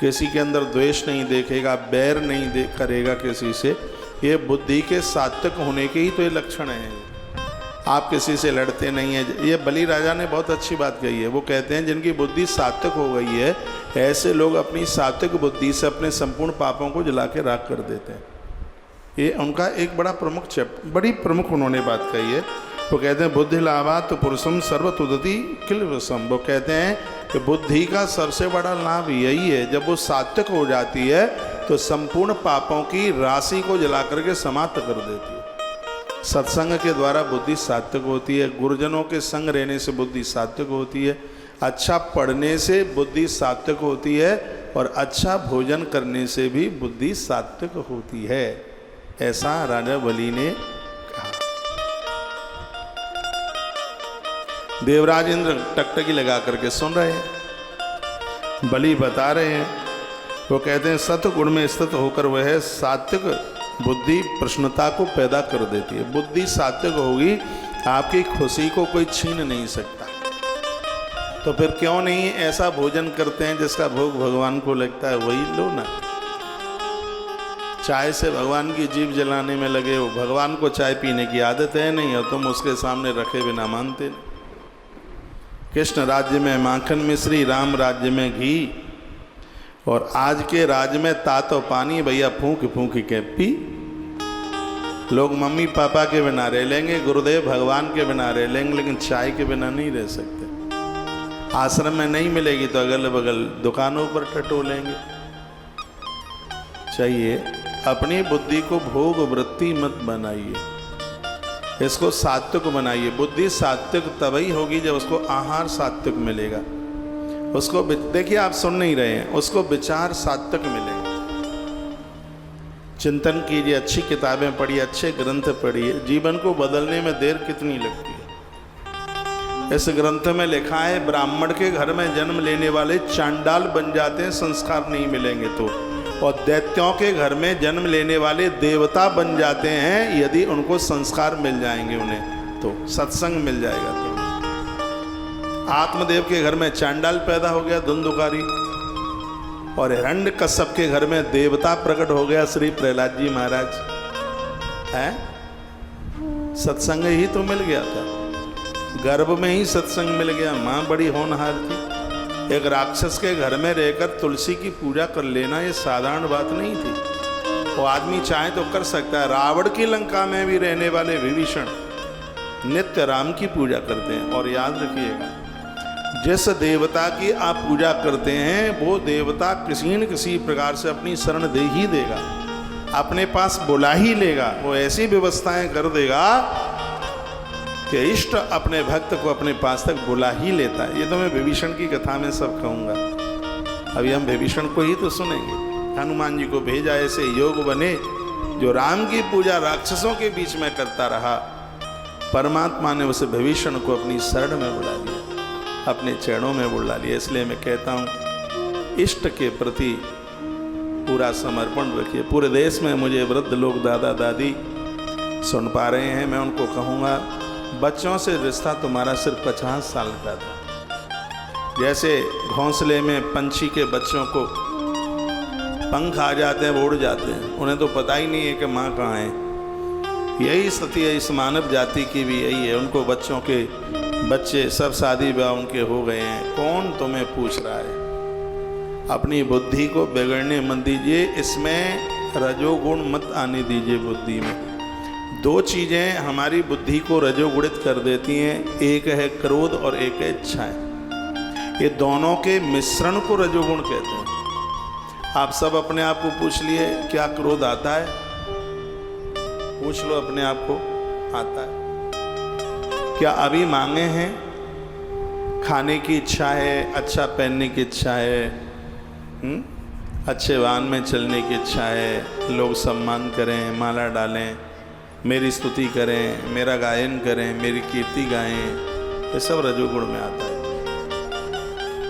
किसी के अंदर द्वेष नहीं देखेगा, बैर नहीं करेगा किसी से। ये बुद्धि के सात्विक होने के ही तो ये लक्षण हैं। आप किसी से लड़ते नहीं हैं। ये बलि राजा ने बहुत अच्छी बात कही है। वो कहते हैं जिनकी बुद्धि सात्विक हो गई है, ऐसे लोग अपनी सात्विक बुद्धि से अपने संपूर्ण पापों को जला के राख कर देते हैं। ये उनका एक बड़ा प्रमुख बड़ी प्रमुख उन्होंने बात कही है। वो कहते हैं बुद्धि लाभा तो पुरुषम सर्वतुदति किल वसम। वो कहते हैं कि बुद्धि का सबसे बड़ा लाभ यही है, जब वो सात्विक हो जाती है तो संपूर्ण पापों की राशि को जला करके समाप्त कर देती है। सत्संग के द्वारा बुद्धि सात्विक होती है, गुरुजनों के संग रहने से बुद्धि सात्विक होती है, अच्छा पढ़ने से बुद्धि सात्विक होती है, और अच्छा भोजन करने से भी बुद्धि सात्विक होती है। ऐसा राजा बलि ने कहा। देवराज इंद्र टकटकी लगा करके सुन रहे हैं, बलि बता रहे हैं। वो कहते हैं सत्गुण में स्थित होकर वह सात्विक बुद्धि प्रश्नता को पैदा कर देती है। बुद्धि सात्विक होगी, आपकी खुशी को कोई छीन नहीं सकता। तो फिर क्यों नहीं ऐसा भोजन करते हैं जिसका भोग भगवान को लगता है, वही लो ना। चाय से भगवान की जीभ जलाने में लगे हो, भगवान को चाय पीने की आदत है नहीं, और तुम उसके सामने रखे बिना मानते नहीं। कृष्ण राज्य में माखन मिश्री, राम राज्य में घी, और आज के राज्य में तातो पानी भैया फूंक फूंक के पी। लोग मम्मी पापा के बिना रह लेंगे, गुरुदेव भगवान के बिना रह लेंगे, लेकिन चाय के बिना नहीं रह सकते। आश्रम में नहीं मिलेगी तो अगल बगल दुकानों पर टटोलेंगे। चाहिए अपनी बुद्धि को भोग वृत्ति मत बनाइए, इसको सात्विक बनाइए। बुद्धि सात्विक तभी होगी जब उसको आहार सात्विक मिलेगा। उसको देखिए, आप सुन नहीं रहे हैं, उसको विचार सात्विक मिलेंगे। चिंतन कीजिए, अच्छी किताबें पढ़िए, अच्छे ग्रंथ पढ़िए। जीवन को बदलने में देर कितनी लगती है। इस ग्रंथ में लिखा है ब्राह्मण के घर में जन्म लेने वाले चांडाल बन जाते हैं संस्कार नहीं मिलेंगे तो, और दैत्यों के घर में जन्म लेने वाले देवता बन जाते हैं यदि उनको संस्कार मिल जाएंगे, उन्हें तो सत्संग मिल जाएगा। तो आत्मदेव के घर में चांडाल पैदा हो गया, धुंधुकारी, और हिरण्यकश्यप के घर में देवता प्रकट हो गया, श्री प्रहलाद जी महाराज। है सत्संग ही तो मिल गया था, गर्भ में ही सत्संग मिल गया। माँ बड़ी होनहार थी। एक राक्षस के घर में रहकर तुलसी की पूजा कर लेना ये साधारण बात नहीं थी। वो आदमी चाहे तो कर सकता है। रावण की लंका में भी रहने वाले विभीषण नित्य राम की पूजा करते हैं। और याद रखिएगा, जिस देवता की आप पूजा करते हैं वो देवता किसी न किसी प्रकार से अपनी शरण दे ही देगा, अपने पास बुला ही लेगा। वो ऐसी व्यवस्थाएं कर देगा कि इष्ट अपने भक्त को अपने पास तक बुला ही लेता है। ये तो मैं विभीषण की कथा में सब कहूँगा। अभी हम विभीषण को ही तो सुनेंगे। हनुमान जी को भेजा, ऐसे योग बने जो राम की पूजा राक्षसों के बीच में करता रहा। परमात्मा ने उसे विभीषण को अपनी शरण में बुला लिया, अपने चरणों में बुला लिया। इसलिए मैं कहता हूँ इष्ट के प्रति पूरा समर्पण रखिए। पूरे देश में मुझे वृद्ध लोग, दादा दादी सुन पा रहे हैं, मैं उनको कहूँगा बच्चों से रिश्ता तुम्हारा सिर्फ 50 साल का था। जैसे घोंसले में पंछी के बच्चों को पंख आ जाते हैं, वो उड़ जाते हैं, उन्हें तो पता ही नहीं है कि माँ कहाँ है। यही स्थिति है इस मानव जाति की भी, यही है। उनको बच्चों के बच्चे सब शादी ब्याह उनके हो गए हैं, कौन तुम्हें पूछ रहा है। अपनी बुद्धि को बिगड़ने मत दीजिए, इसमें रजोगुण मत आने दीजिए बुद्धि में। दो चीज़ें हमारी बुद्धि को रजोगुणित कर देती हैं, एक है क्रोध और एक है इच्छाएं। ये दोनों के मिश्रण को रजोगुण कहते हैं। आप सब अपने आप को पूछ लिए, क्या क्रोध आता है? पूछ लो अपने आप को, आता है? क्या अभी मांगे हैं? खाने की इच्छा है, अच्छा पहनने की इच्छा है, अच्छे वाहन में चलने की इच्छा है, लोग सम्मान करें, माला डालें, मेरी स्तुति करें, मेरा गायन करें, मेरी कीर्ति गाएं, ये सब रजोगुण में आता है।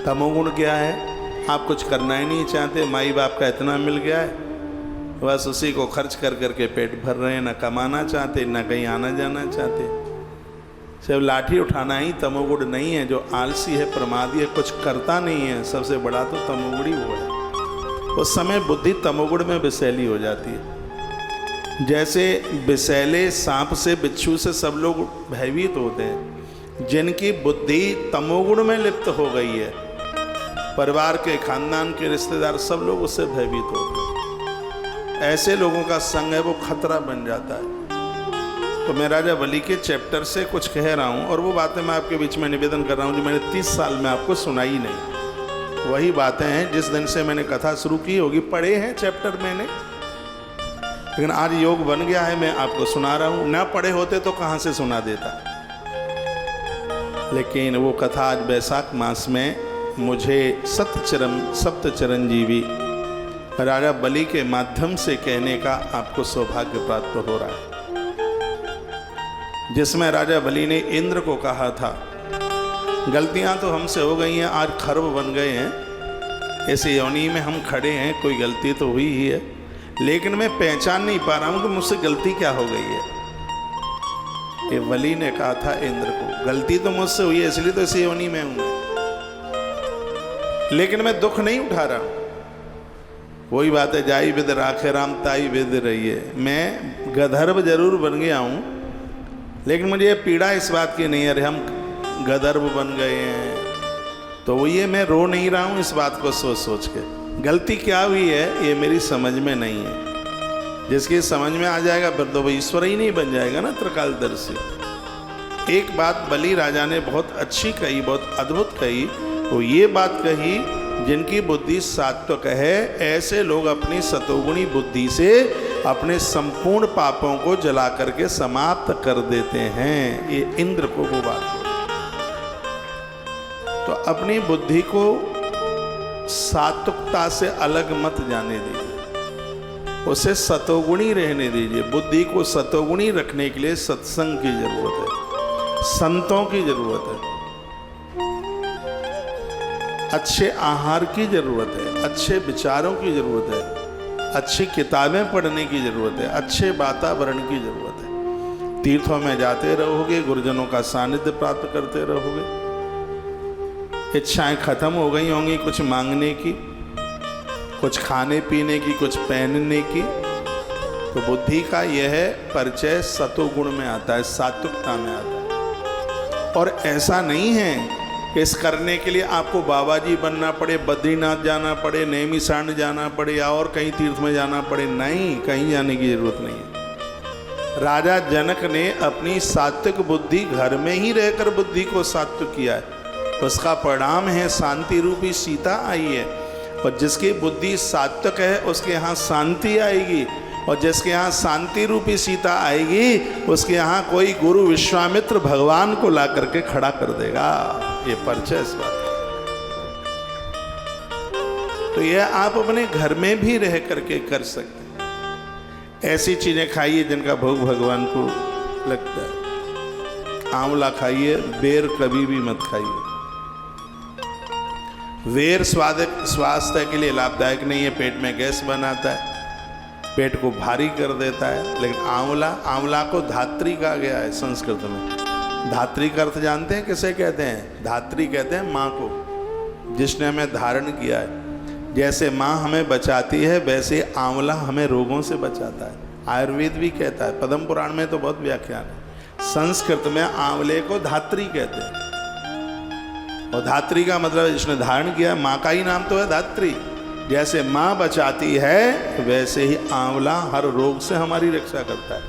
तमोगुण क्या है? आप कुछ करना ही नहीं चाहते, माई बाप का इतना मिल गया है, बस उसी को खर्च कर करके पेट भर रहे हैं, ना कमाना चाहते, ना कहीं आना जाना चाहते, सिर्फ लाठी उठाना ही तमोगुण नहीं है। जो आलसी है, प्रमादी है, कुछ करता नहीं है, सबसे बड़ा तो तमोगुण ही वो है। उस समय बुद्धि तमोगुण में विषैली हो जाती है। जैसे विषैले सांप से, बिच्छू से सब लोग भयभीत होते हैं, जिनकी बुद्धि तमोगुण में लिप्त हो गई है, परिवार के, खानदान के, रिश्तेदार सब लोग उससे भयभीत होते हैं। ऐसे लोगों का संग है वो खतरा बन जाता है। तो मैं राजा बलि के चैप्टर से कुछ कह रहा हूँ, और वो बातें मैं आपके बीच में निवेदन कर रहा हूँ जो मैंने 30 साल में आपको सुनाई नहीं। वही बातें हैं जिस दिन से मैंने कथा शुरू की होगी, पढ़े हैं चैप्टर मैंने, लेकिन आज योग बन गया है, मैं आपको सुना रहा हूँ। ना पढ़े होते तो कहाँ से सुना देता। लेकिन वो कथा आज बैसाख मास में मुझे सप्त चिरंजीवी राजा बलि के माध्यम से कहने का आपको सौभाग्य प्राप्त हो रहा है, जिसमें राजा बलि ने इंद्र को कहा था, गलतियां तो हमसे हो गई हैं, आज खर्व बन गए हैं, इस योनि में हम खड़े हैं, कोई गलती तो हुई ही है, लेकिन मैं पहचान नहीं पा रहा हूं कि मुझसे गलती क्या हो गई है। ये बलि ने कहा था इंद्र को, गलती तो मुझसे हुई है, इसलिए तो इस योनि में हूं, लेकिन मैं दुख नहीं उठा रहा हूं। वही बात है, जाई विद राखे राम ताई विद रही है। मैं गधर्व जरूर बन गया हूं, लेकिन मुझे पीड़ा इस बात की नहीं है, अरे हम गधर्व बन गए हैं, तो वो ये मैं रो नहीं रहा हूं इस बात को सोच सोच के। गलती क्या हुई है ये मेरी समझ में नहीं है। जिसकी समझ में आ जाएगा फिर तो वो ईश्वर ही नहीं बन जाएगा ना, त्रिकालदर्शी। एक बात बलि राजा ने बहुत अच्छी कही, बहुत अद्भुत कही, वो ये बात कही, जिनकी बुद्धि सात्विक है, ऐसे लोग अपनी सतोगुणी बुद्धि से अपने संपूर्ण पापों को जला करके समाप्त कर देते हैं। ये इंद्र को वो बात बोली। तो अपनी बुद्धि को सात्विकता से अलग मत जाने दीजिए, उसे सतोगुणी रहने दीजिए। बुद्धि को सतोगुणी रखने के लिए सत्संग की जरूरत है, संतों की जरूरत है, अच्छे आहार की जरूरत है, अच्छे विचारों की जरूरत है, अच्छी किताबें पढ़ने की जरूरत है, अच्छे वातावरण की जरूरत है। तीर्थों में जाते रहोगे, गुरुजनों का सानिध्य प्राप्त करते रहोगे, इच्छाएं खत्म हो गई होंगी कुछ मांगने की, कुछ खाने पीने की, कुछ पहनने की। तो बुद्धि का यह परिचय सतोगुण में आता है, सात्विकता में आता है। और ऐसा नहीं है कि इस करने के लिए आपको बाबा जी बनना पड़े, बद्रीनाथ जाना पड़े, नैमिषारण्य जाना पड़े या और कहीं तीर्थ में जाना पड़े। नहीं, कहीं जाने की जरूरत नहीं है। राजा जनक ने अपनी सात्विक बुद्धि घर में ही रहकर बुद्धि को सात्विक किया है, उसका परिणाम है शांति रूपी सीता आई है। और जिसकी बुद्धि सात्विक है उसके यहाँ शांति आएगी, और जिसके यहाँ शांति रूपी सीता आएगी उसके यहाँ कोई गुरु विश्वामित्र भगवान को ला करके खड़ा कर देगा। ये परिचय इस बात का। तो यह आप अपने घर में भी रह करके कर सकते हैं। ऐसी चीजें खाइए जिनका भोग भगवान को लगता है। आंवला खाइए, बेर कभी भी मत खाइए। बेर स्वास्थ्य के लिए लाभदायक नहीं है, पेट में गैस बनाता है, पेट को भारी कर देता है। लेकिन आंवला को धात्री कहा गया है संस्कृत में। धात्री का अर्थ जानते हैं किसे कहते हैं? धात्री कहते हैं माँ को। जिसने हमें धारण किया है। जैसे माँ हमें बचाती है वैसे आंवला हमें रोगों से बचाता है। आयुर्वेद भी कहता है, पद्म पुराण में तो बहुत व्याख्यान है। संस्कृत में आंवले को धात्री कहते हैं, और धात्री का मतलब जिसने धारण किया, माँ का ही नाम तो है धात्री। जैसे माँ बचाती है वैसे ही आंवला हर रोग से हमारी रक्षा करता है।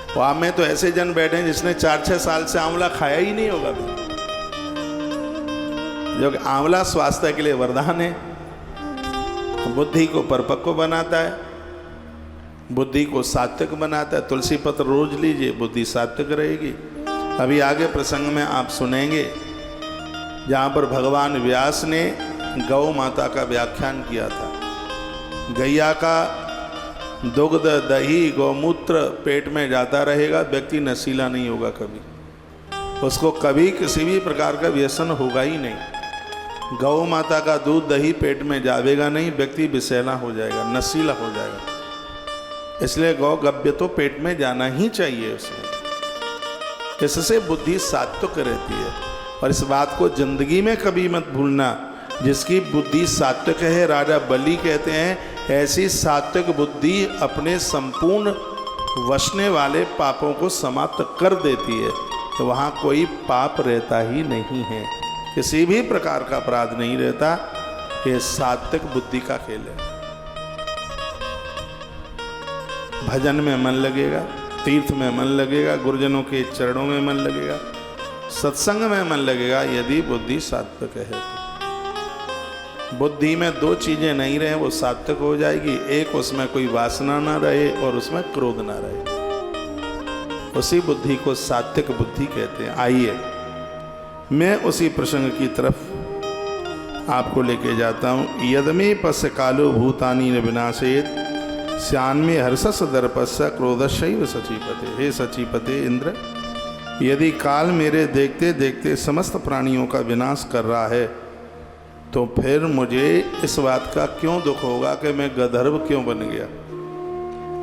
और आप में तो ऐसे जन बैठे हैं जिसने 4-6 साल से आंवला खाया ही नहीं होगा भी। जो आंवला स्वास्थ्य के लिए वरदान है, बुद्धि को परिपक्व बनाता है, बुद्धि को सात्विक बनाता है। तुलसी पत्र रोज लीजिए, बुद्धि सात्विक रहेगी। अभी आगे प्रसंग में आप सुनेंगे जहाँ पर भगवान व्यास ने गौ माता का व्याख्यान किया था। गैया का दुग्ध, दही, गौमूत्र पेट में जाता रहेगा, व्यक्ति नशीला नहीं होगा कभी, उसको कभी किसी भी प्रकार का व्यसन होगा ही नहीं। गौ माता का दूध, दही पेट में जावेगा नहीं, व्यक्ति विषैला हो जाएगा, नशीला हो जाएगा। इसलिए गौ गव्य तो पेट में जाना ही चाहिए उसमें। इससे बुद्धि सात्विक रहती है। और इस बात को जिंदगी में कभी मत भूलना, जिसकी बुद्धि सात्विक है, राजा बलि कहते हैं, ऐसी सात्विक बुद्धि अपने संपूर्ण वसने वाले पापों को समाप्त कर देती है। तो वहाँ कोई पाप रहता ही नहीं है, किसी भी प्रकार का अपराध नहीं रहता। ये सात्विक बुद्धि का खेल है। भजन में मन लगेगा, तीर्थ में मन लगेगा, गुरुजनों के चरणों में मन लगेगा, सत्संग में मन लगेगा, यदि बुद्धि सात्विक है तो। बुद्धि में 2 चीजें नहीं रहे वो सात्विक हो जाएगी। एक, उसमें कोई वासना ना रहे, और उसमें क्रोध ना रहे। उसी बुद्धि को सात्विक बुद्धि कहते हैं। आइए मैं उसी प्रसंग की तरफ आपको लेके जाता हूँ। यदमे पश्य कालो भूतानि न विनाशेत श्यान्मे हर्षस दर्पस्य क्रोधशैव सचीपते। हे सचीपते इंद्र, यदि काल मेरे देखते देखते समस्त प्राणियों का विनाश कर रहा है, तो फिर मुझे इस बात का क्यों दुख होगा कि मैं गंधर्व क्यों बन गया।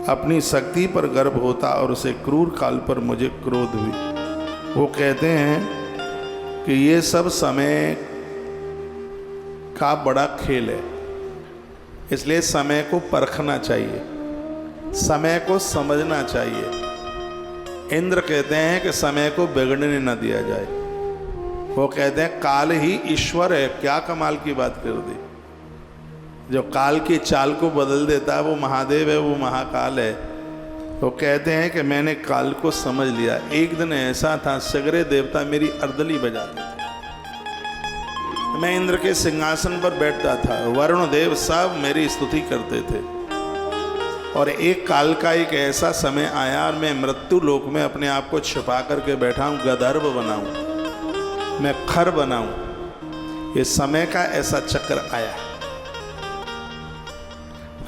अपनी शक्ति पर गर्व होता और उसे क्रूर काल पर मुझे क्रोध हुई। वो कहते हैं कि ये सब समय का बड़ा खेल है, इसलिए समय को परखना चाहिए, समय को समझना चाहिए। इंद्र कहते हैं कि समय को बिगड़ने न दिया जाए। वो कहते हैं काल ही ईश्वर है। क्या कमाल की बात कर दी। जो काल की चाल को बदल देता है वो महादेव है, वो महाकाल है। वो कहते हैं कि मैंने काल को समझ लिया। एक दिन ऐसा था, सगरे देवता मेरी अर्दली बजाते थे, मैं इंद्र के सिंहासन पर बैठता था, वरुण देव सब मेरी स्तुति करते थे। और एक काल का एक ऐसा समय आया और मैं मृत्यु लोक में अपने आप को छिपा करके बैठा हूँ, गंधर्व बनाऊं, मैं खर बनाऊं। ये समय का ऐसा चक्र आया।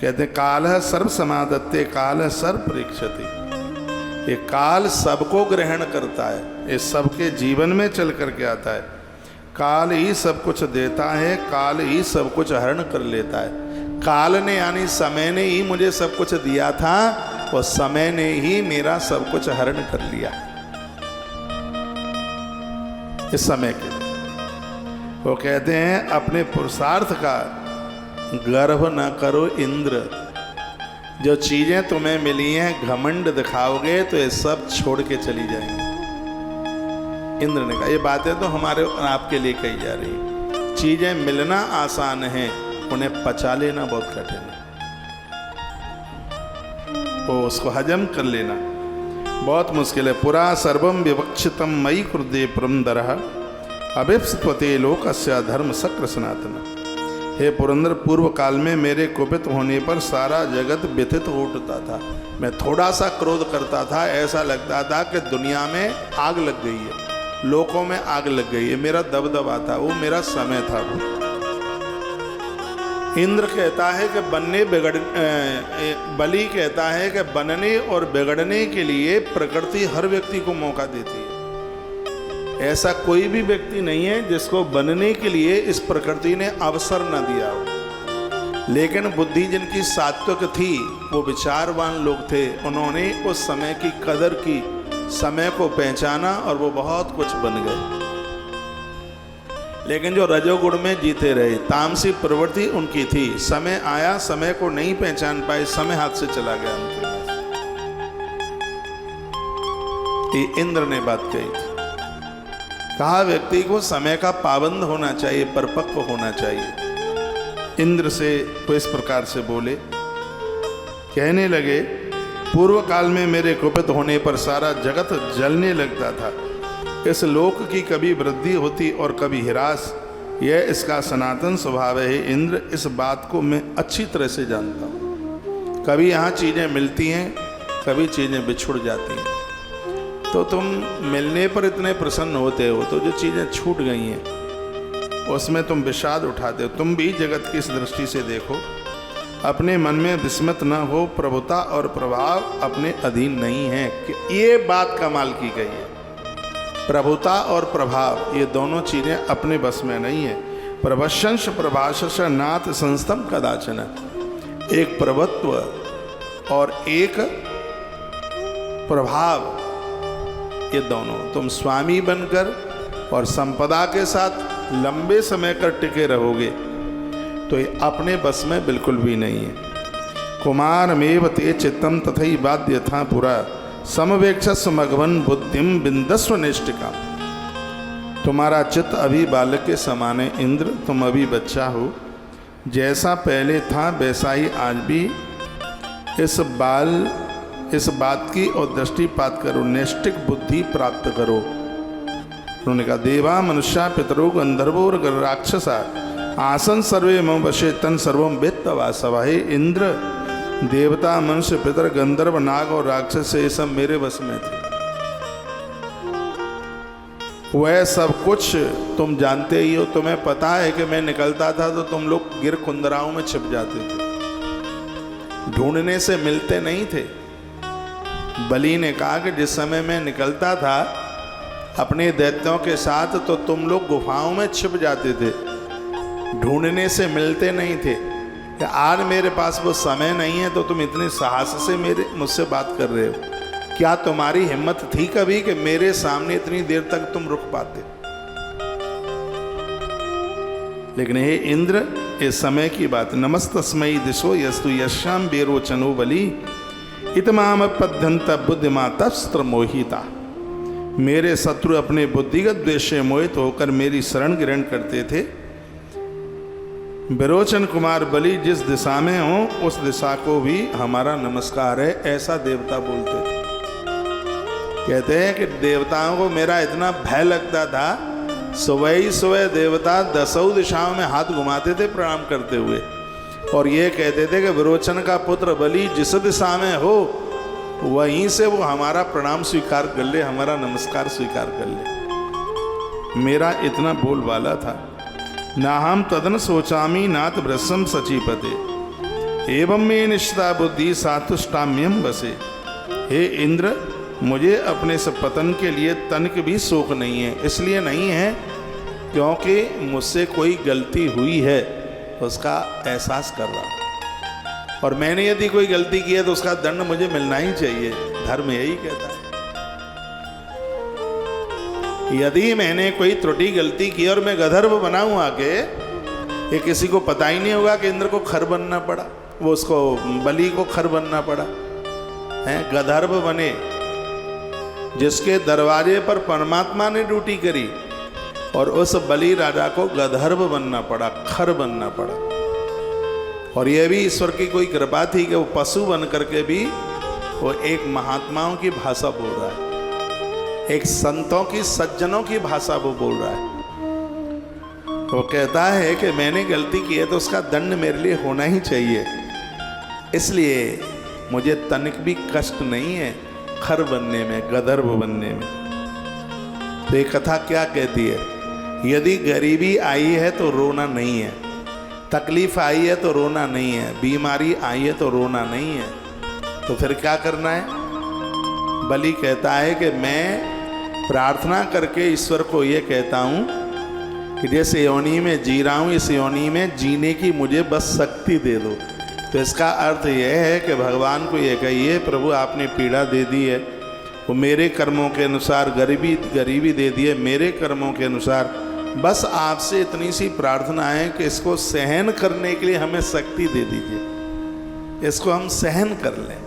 कहते काल है सर्व समादत्ते, काल है सर्व परीक्षति। ये काल सबको ग्रहण करता है, ये सबके जीवन में चल करके आता है। काल ही सब कुछ देता है, काल ही सब कुछ हरण कर लेता है। काल ने यानी समय ने ही मुझे सब कुछ दिया था, और समय ने ही मेरा सब कुछ हरण कर लिया। इस समय के वो कहते हैं अपने पुरुषार्थ का गर्व न करो इंद्र। जो चीजें तुम्हें मिली हैं घमंड दिखाओगे तो ये सब छोड़ के चली जाएंगी। इंद्र ने कहा ये बातें तो हमारे और आपके लिए कही जा रही है। चीजें मिलना आसान है, उन्हें पचा लेना बहुत कठिन है। तो उसको हजम कर लेना बहुत मुश्किल है। पुरा सर्वम विवक्षितम मयि क्रुद्धे पुरंदरः अभिप्सते लोकस्य धर्म शक्र सनातन। हे पुरंदर, पूर्व काल में मेरे कुपित होने पर सारा जगत व्यथित हो उठता था। मैं थोड़ा सा क्रोध करता था, ऐसा लगता था कि दुनिया में आग लग गई है, लोकों में आग लग गई है। मेरा दबदबा था, वो मेरा समय था। वो इंद्र कहता है कि बलि कहता है कि बनने और बिगड़ने के लिए प्रकृति हर व्यक्ति को मौका देती है। ऐसा कोई भी व्यक्ति नहीं है जिसको बनने के लिए इस प्रकृति ने अवसर न दिया हो। लेकिन बुद्धि जिनकी सात्विक थी, वो विचारवान लोग थे, उन्होंने उस समय की कदर की, समय को पहचाना और वो बहुत कुछ बन गए। लेकिन जो रजोगुण में जीते रहे, तामसी प्रवृत्ति उनकी थी। समय आया, समय को नहीं पहचान पाए, समय हाथ से चला गया उनके पास। ये इंद्र ने बात कही थी। कहा व्यक्ति को समय का पाबंद होना चाहिए, परिपक्व होना चाहिए। इंद्र से तो इस प्रकार से बोले, कहने लगे पूर्व काल में मेरे कुपित होने पर सारा जगत जलने लगता था। इस लोक की कभी वृद्धि होती और कभी ह्रास, यह इसका सनातन स्वभाव है। इंद्र, इस बात को मैं अच्छी तरह से जानता हूँ। कभी यहाँ चीज़ें मिलती हैं, कभी चीज़ें बिछुड़ जाती हैं। तो तुम मिलने पर इतने प्रसन्न होते हो, तो जो चीज़ें छूट गई हैं उसमें तुम विषाद उठाते हो। तुम भी जगत की इस दृष्टि से देखो, अपने मन में विस्मत न हो। प्रभुता और प्रभाव अपने अधीन नहीं है। कि ये बात कमाल की गई है। प्रभुता और प्रभाव ये दोनों चीज़ें अपने बस में नहीं है। प्रभशंश प्रभाशंश नाथ संस्तम कदाचन। एक प्रभुत्व और एक प्रभाव, ये दोनों तुम स्वामी बनकर और संपदा के साथ लंबे समय कर टिके रहोगे तो ये अपने बस में बिल्कुल भी नहीं है। कुमार मेव ते चित्तम तथई बाध्य था पुरा, समवेक्षस्व मघवन बुद्धिम बिंदस्व निष्ठिका। तुम्हारा चित्त अभी बालक के समान है इंद्र, तुम अभी बच्चा हो। जैसा पहले था वैसा ही आज भी इस बात की और दृष्टिपात करो, नैष्टिक बुद्धि प्राप्त करो। उन्होंने कहा देवा मनुष्या पितरो गंधर्वो राक्षसा आसन सर्वे मम वशे तन सर्वम वेत्तवासवा। हे इंद्र, देवता मनुष्य पितर गंधर्व नाग और राक्षस ये सब मेरे वश में थे। वह सब कुछ तुम जानते ही हो। तुम्हें पता है कि मैं निकलता था तो तुम लोग गिर कुंदराओं में छिप जाते थे, ढूंढने से मिलते नहीं थे। बलि ने कहा कि जिस समय मैं निकलता था अपने दैत्यों के साथ तो तुम लोग गुफाओं में छिप जाते थे, ढूंढने से मिलते नहीं थे। कि आज मेरे पास वो समय नहीं है तो तुम इतने साहस से मुझसे बात कर रहे हो। क्या तुम्हारी हिम्मत थी कभी कि मेरे सामने इतनी देर तक तुम रुक पाते? लेकिन हे इंद्र, इस समय की बात। नमस्तस्मै दिशो यस्तु यश्याम बेरोचनो बलि इतमाम पद्यंत बुद्धिमातस्त्र मोहिता। मेरे शत्रु अपने बुद्धिगत द्वेष से मोहित होकर मेरी शरण ग्रहण करते थे। विरोचन कुमार बलि जिस दिशा में हो उस दिशा को भी हमारा नमस्कार है, ऐसा देवता बोलते थे। कहते हैं कि देवताओं को मेरा इतना भय लगता था, सुबह ही सुबह देवता 10 दिशाओं में हाथ घुमाते थे प्रणाम करते हुए, और ये कहते थे कि विरोचन का पुत्र बलि जिस दिशा में हो वहीं से वो हमारा प्रणाम स्वीकार कर ले, हमारा नमस्कार स्वीकार कर ले। मेरा इतना बोलबाला था। ना हम तदन सोचामी नाथ भ्रसम सचीपते एवं में निष्ठा बुद्धि सातुष्टाम्यम बसे। हे इंद्र, मुझे अपने इस पतन के लिए तनिक भी शोक नहीं है। इसलिए नहीं है क्योंकि मुझसे कोई गलती हुई है, उसका एहसास कर रहा हूँ, और मैंने यदि कोई गलती की है तो उसका दंड मुझे मिलना ही चाहिए। धर्म यही कहता है। यदि मैंने कोई त्रुटि गलती की और मैं गंधर्व बनाऊं आगे, ये किसी को पता ही नहीं होगा कि इंद्र को खर बनना पड़ा, वो उसको बलि को खर बनना पड़ा है। गंधर्व बने जिसके दरवाजे पर परमात्मा ने ड्यूटी करी, और उस बलि राजा को गंधर्व बनना पड़ा, खर बनना पड़ा। और यह भी ईश्वर की कोई कृपा थी कि वो पशु बन करके भी वो एक महात्माओं की भाषा बोल रहा है, एक संतों की, सज्जनों की भाषा वो बोल रहा है। वो कहता है कि मैंने गलती की है तो उसका दंड मेरे लिए होना ही चाहिए, इसलिए मुझे तनिक भी कष्ट नहीं है खर बनने में, गंधर्व बनने में। तो ये कथा क्या कहती है? यदि गरीबी आई है तो रोना नहीं है, तकलीफ आई है तो रोना नहीं है, बीमारी आई है तो रोना नहीं है, तो फिर क्या करना है? बलि कहता है कि मैं प्रार्थना करके ईश्वर को ये कहता हूँ कि जिस योनि में जी रहा हूँ इस योनि में जीने की मुझे बस शक्ति दे दो। तो इसका अर्थ यह है कि भगवान को ये कहिए, प्रभु आपने पीड़ा दे दी है, वो मेरे कर्मों के अनुसार गरीबी दे दी है, मेरे कर्मों के अनुसार बस आपसे इतनी सी प्रार्थना है कि इसको सहन करने के लिए हमें शक्ति दे दीजिए, इसको हम सहन कर लें,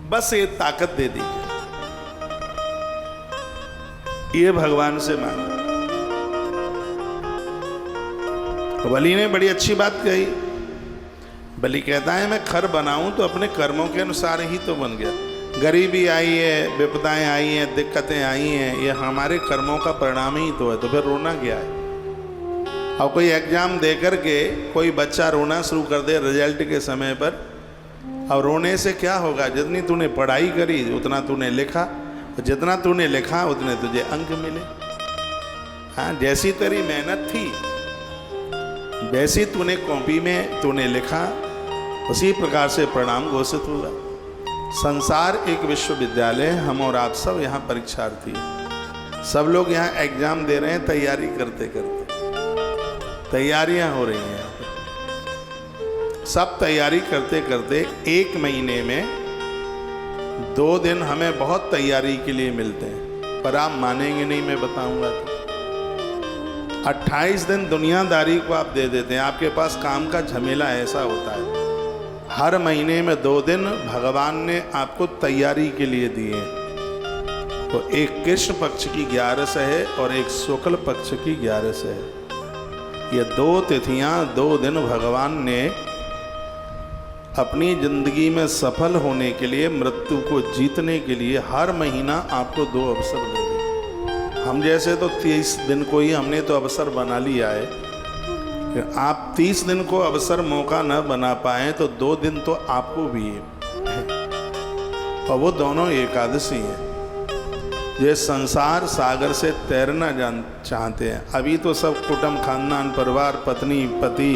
बस ये ताकत दे दीजिए। ये भगवान से मांगा। बलि ने बड़ी अच्छी बात कही। बलि कहता है मैं खर बनाऊं तो अपने कर्मों के अनुसार ही तो बन गया। गरीबी आई है, विपदाएं आई हैं, दिक्कतें आई हैं, ये हमारे कर्मों का परिणाम ही तो है, तो फिर रोना क्या है। अब कोई एग्जाम दे करके कोई बच्चा रोना शुरू कर दे रिजल्ट के समय पर, और रोने से क्या होगा? जितनी तूने पढ़ाई करी उतना तूने लिखा, जितना तूने लिखा उतने तुझे अंक मिले। हाँ, जैसी तेरी मेहनत थी वैसी तूने कॉपी में तूने लिखा, उसी प्रकार से परिणाम घोषित होगा। संसार एक विश्वविद्यालय, हम और आप सब यहाँ परीक्षार्थी हैं। सब लोग यहाँ एग्जाम दे रहे हैं, तैयारी करते करते तैयारियां हो रही हैं। सब तैयारी करते करते 1 महीने में 2 दिन हमें बहुत तैयारी के लिए मिलते हैं, पर आप मानेंगे नहीं, मैं बताऊंगा तो 28 दिन दुनियादारी को आप दे देते हैं। आपके पास काम का झमेला ऐसा होता है। हर महीने में 2 दिन भगवान ने आपको तैयारी के लिए दिए। तो एक कृष्ण पक्ष की 11 है और एक शुक्ल पक्ष की 11 है। ये 2 तिथियां, 2 दिन भगवान ने अपनी जिंदगी में सफल होने के लिए, मृत्यु को जीतने के लिए हर महीना आपको 2 अवसर दे दिए। हम जैसे तो 30 दिन को ही हमने तो अवसर बना लिया है। आप 30 दिन को अवसर मौका न बना पाए तो 2 दिन तो आपको भी है, और वो दोनों एकादशी हैं। ये संसार सागर से तैरना चाहते हैं। अभी तो सब कुटुंब, खानदान, परिवार, पत्नी, पति,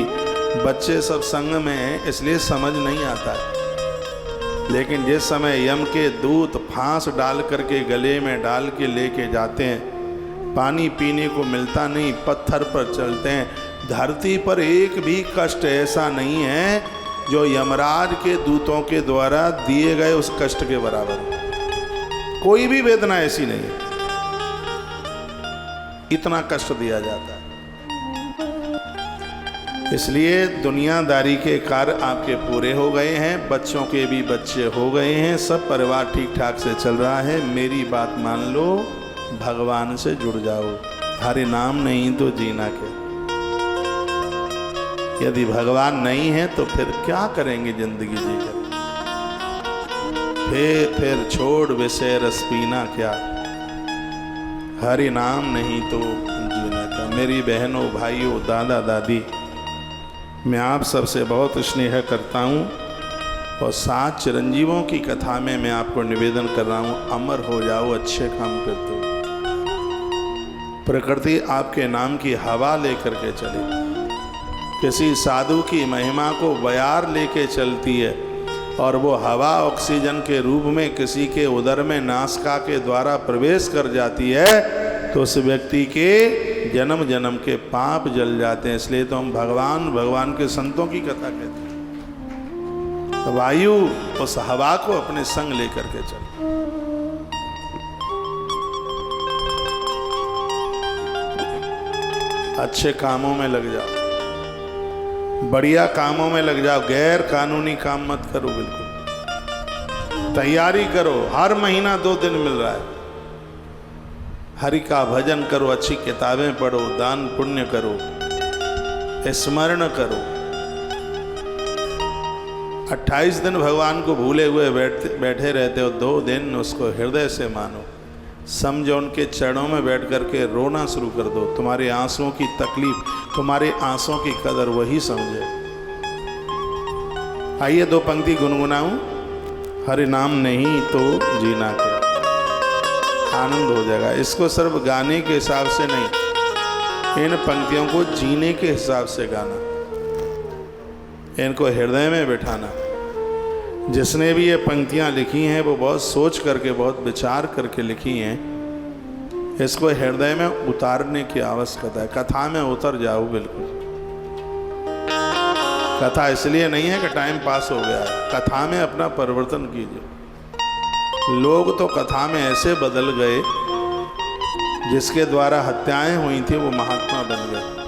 बच्चे सब संग में हैं, इसलिए समझ नहीं आता है। लेकिन जिस समय यम के दूत फांस डाल करके गले में डाल के लेके जाते हैं, पानी पीने को मिलता नहीं, पत्थर पर चलते हैं। धरती पर एक भी कष्ट ऐसा नहीं है जो यमराज के दूतों के द्वारा दिए गए उस कष्ट के बराबर है। कोई भी वेदना ऐसी नहीं है, इतना कष्ट दिया जाता है। इसलिए दुनियादारी के कार्य आपके पूरे हो गए हैं, बच्चों के भी बच्चे हो गए हैं, सब परिवार ठीक ठाक से चल रहा है। मेरी बात मान लो, भगवान से जुड़ जाओ। हरि नाम नहीं तो जीना क्या? यदि भगवान नहीं है तो फिर क्या करेंगे जिंदगी जीकर? फिर छोड़ विषय रस पीना क्या? हरि नाम नहीं तो जीना क्या? मेरी बहनों, भाइयों, दादा दादी, मैं आप सबसे बहुत स्नेह करता हूँ, और 7 चिरंजीवों की कथा में मैं आपको निवेदन कर रहा हूँ, अमर हो जाओ अच्छे काम करते हो। प्रकृति आपके नाम की हवा लेकर के चले। किसी साधु की महिमा को बयार लेके चलती है, और वो हवा ऑक्सीजन के रूप में किसी के उदर में नासिका के द्वारा प्रवेश कर जाती है, तो उस व्यक्ति के जन्म जन्म के पाप जल जाते हैं। इसलिए तो हम भगवान के संतों की कथा कहते हैं। तो वायु उस हवा को अपने संग लेकर के चले। अच्छे कामों में लग जाओ, बढ़िया कामों में लग जाओ, गैर कानूनी काम मत करो। बिल्कुल तैयारी करो। हर महीना 2 दिन मिल रहा है। हरि का भजन करो, अच्छी किताबें पढ़ो, दान पुण्य करो, स्मरण करो। 28 दिन भगवान को भूले हुए बैठे रहते हो, 2 दिन उसको हृदय से मानो। समझो, उनके चरणों में बैठ करके रोना शुरू कर दो। तुम्हारे आंसुओं की तकलीफ, तुम्हारे आंसुओं की कदर वही समझे। आइए 2 पंक्ति गुनगुनाऊं। हरि नाम नहीं तो जीना क्या? आनंद हो जाएगा। इसको सिर्फ गाने के हिसाब से नहीं, इन पंक्तियों को जीने के हिसाब से गाना, इनको हृदय में बिठाना। जिसने भी ये पंक्तियाँ लिखी हैं वो बहुत सोच करके, बहुत विचार करके लिखी हैं। इसको हृदय में उतारने की आवश्यकता है। कथा में उतर जाओ बिल्कुल। कथा इसलिए नहीं है कि टाइम पास हो गया है, कथा में अपना परिवर्तन कीजिए। लोग तो कथा में ऐसे बदल गए जिसके द्वारा हत्याएं हुई थी वो महात्मा बन गए।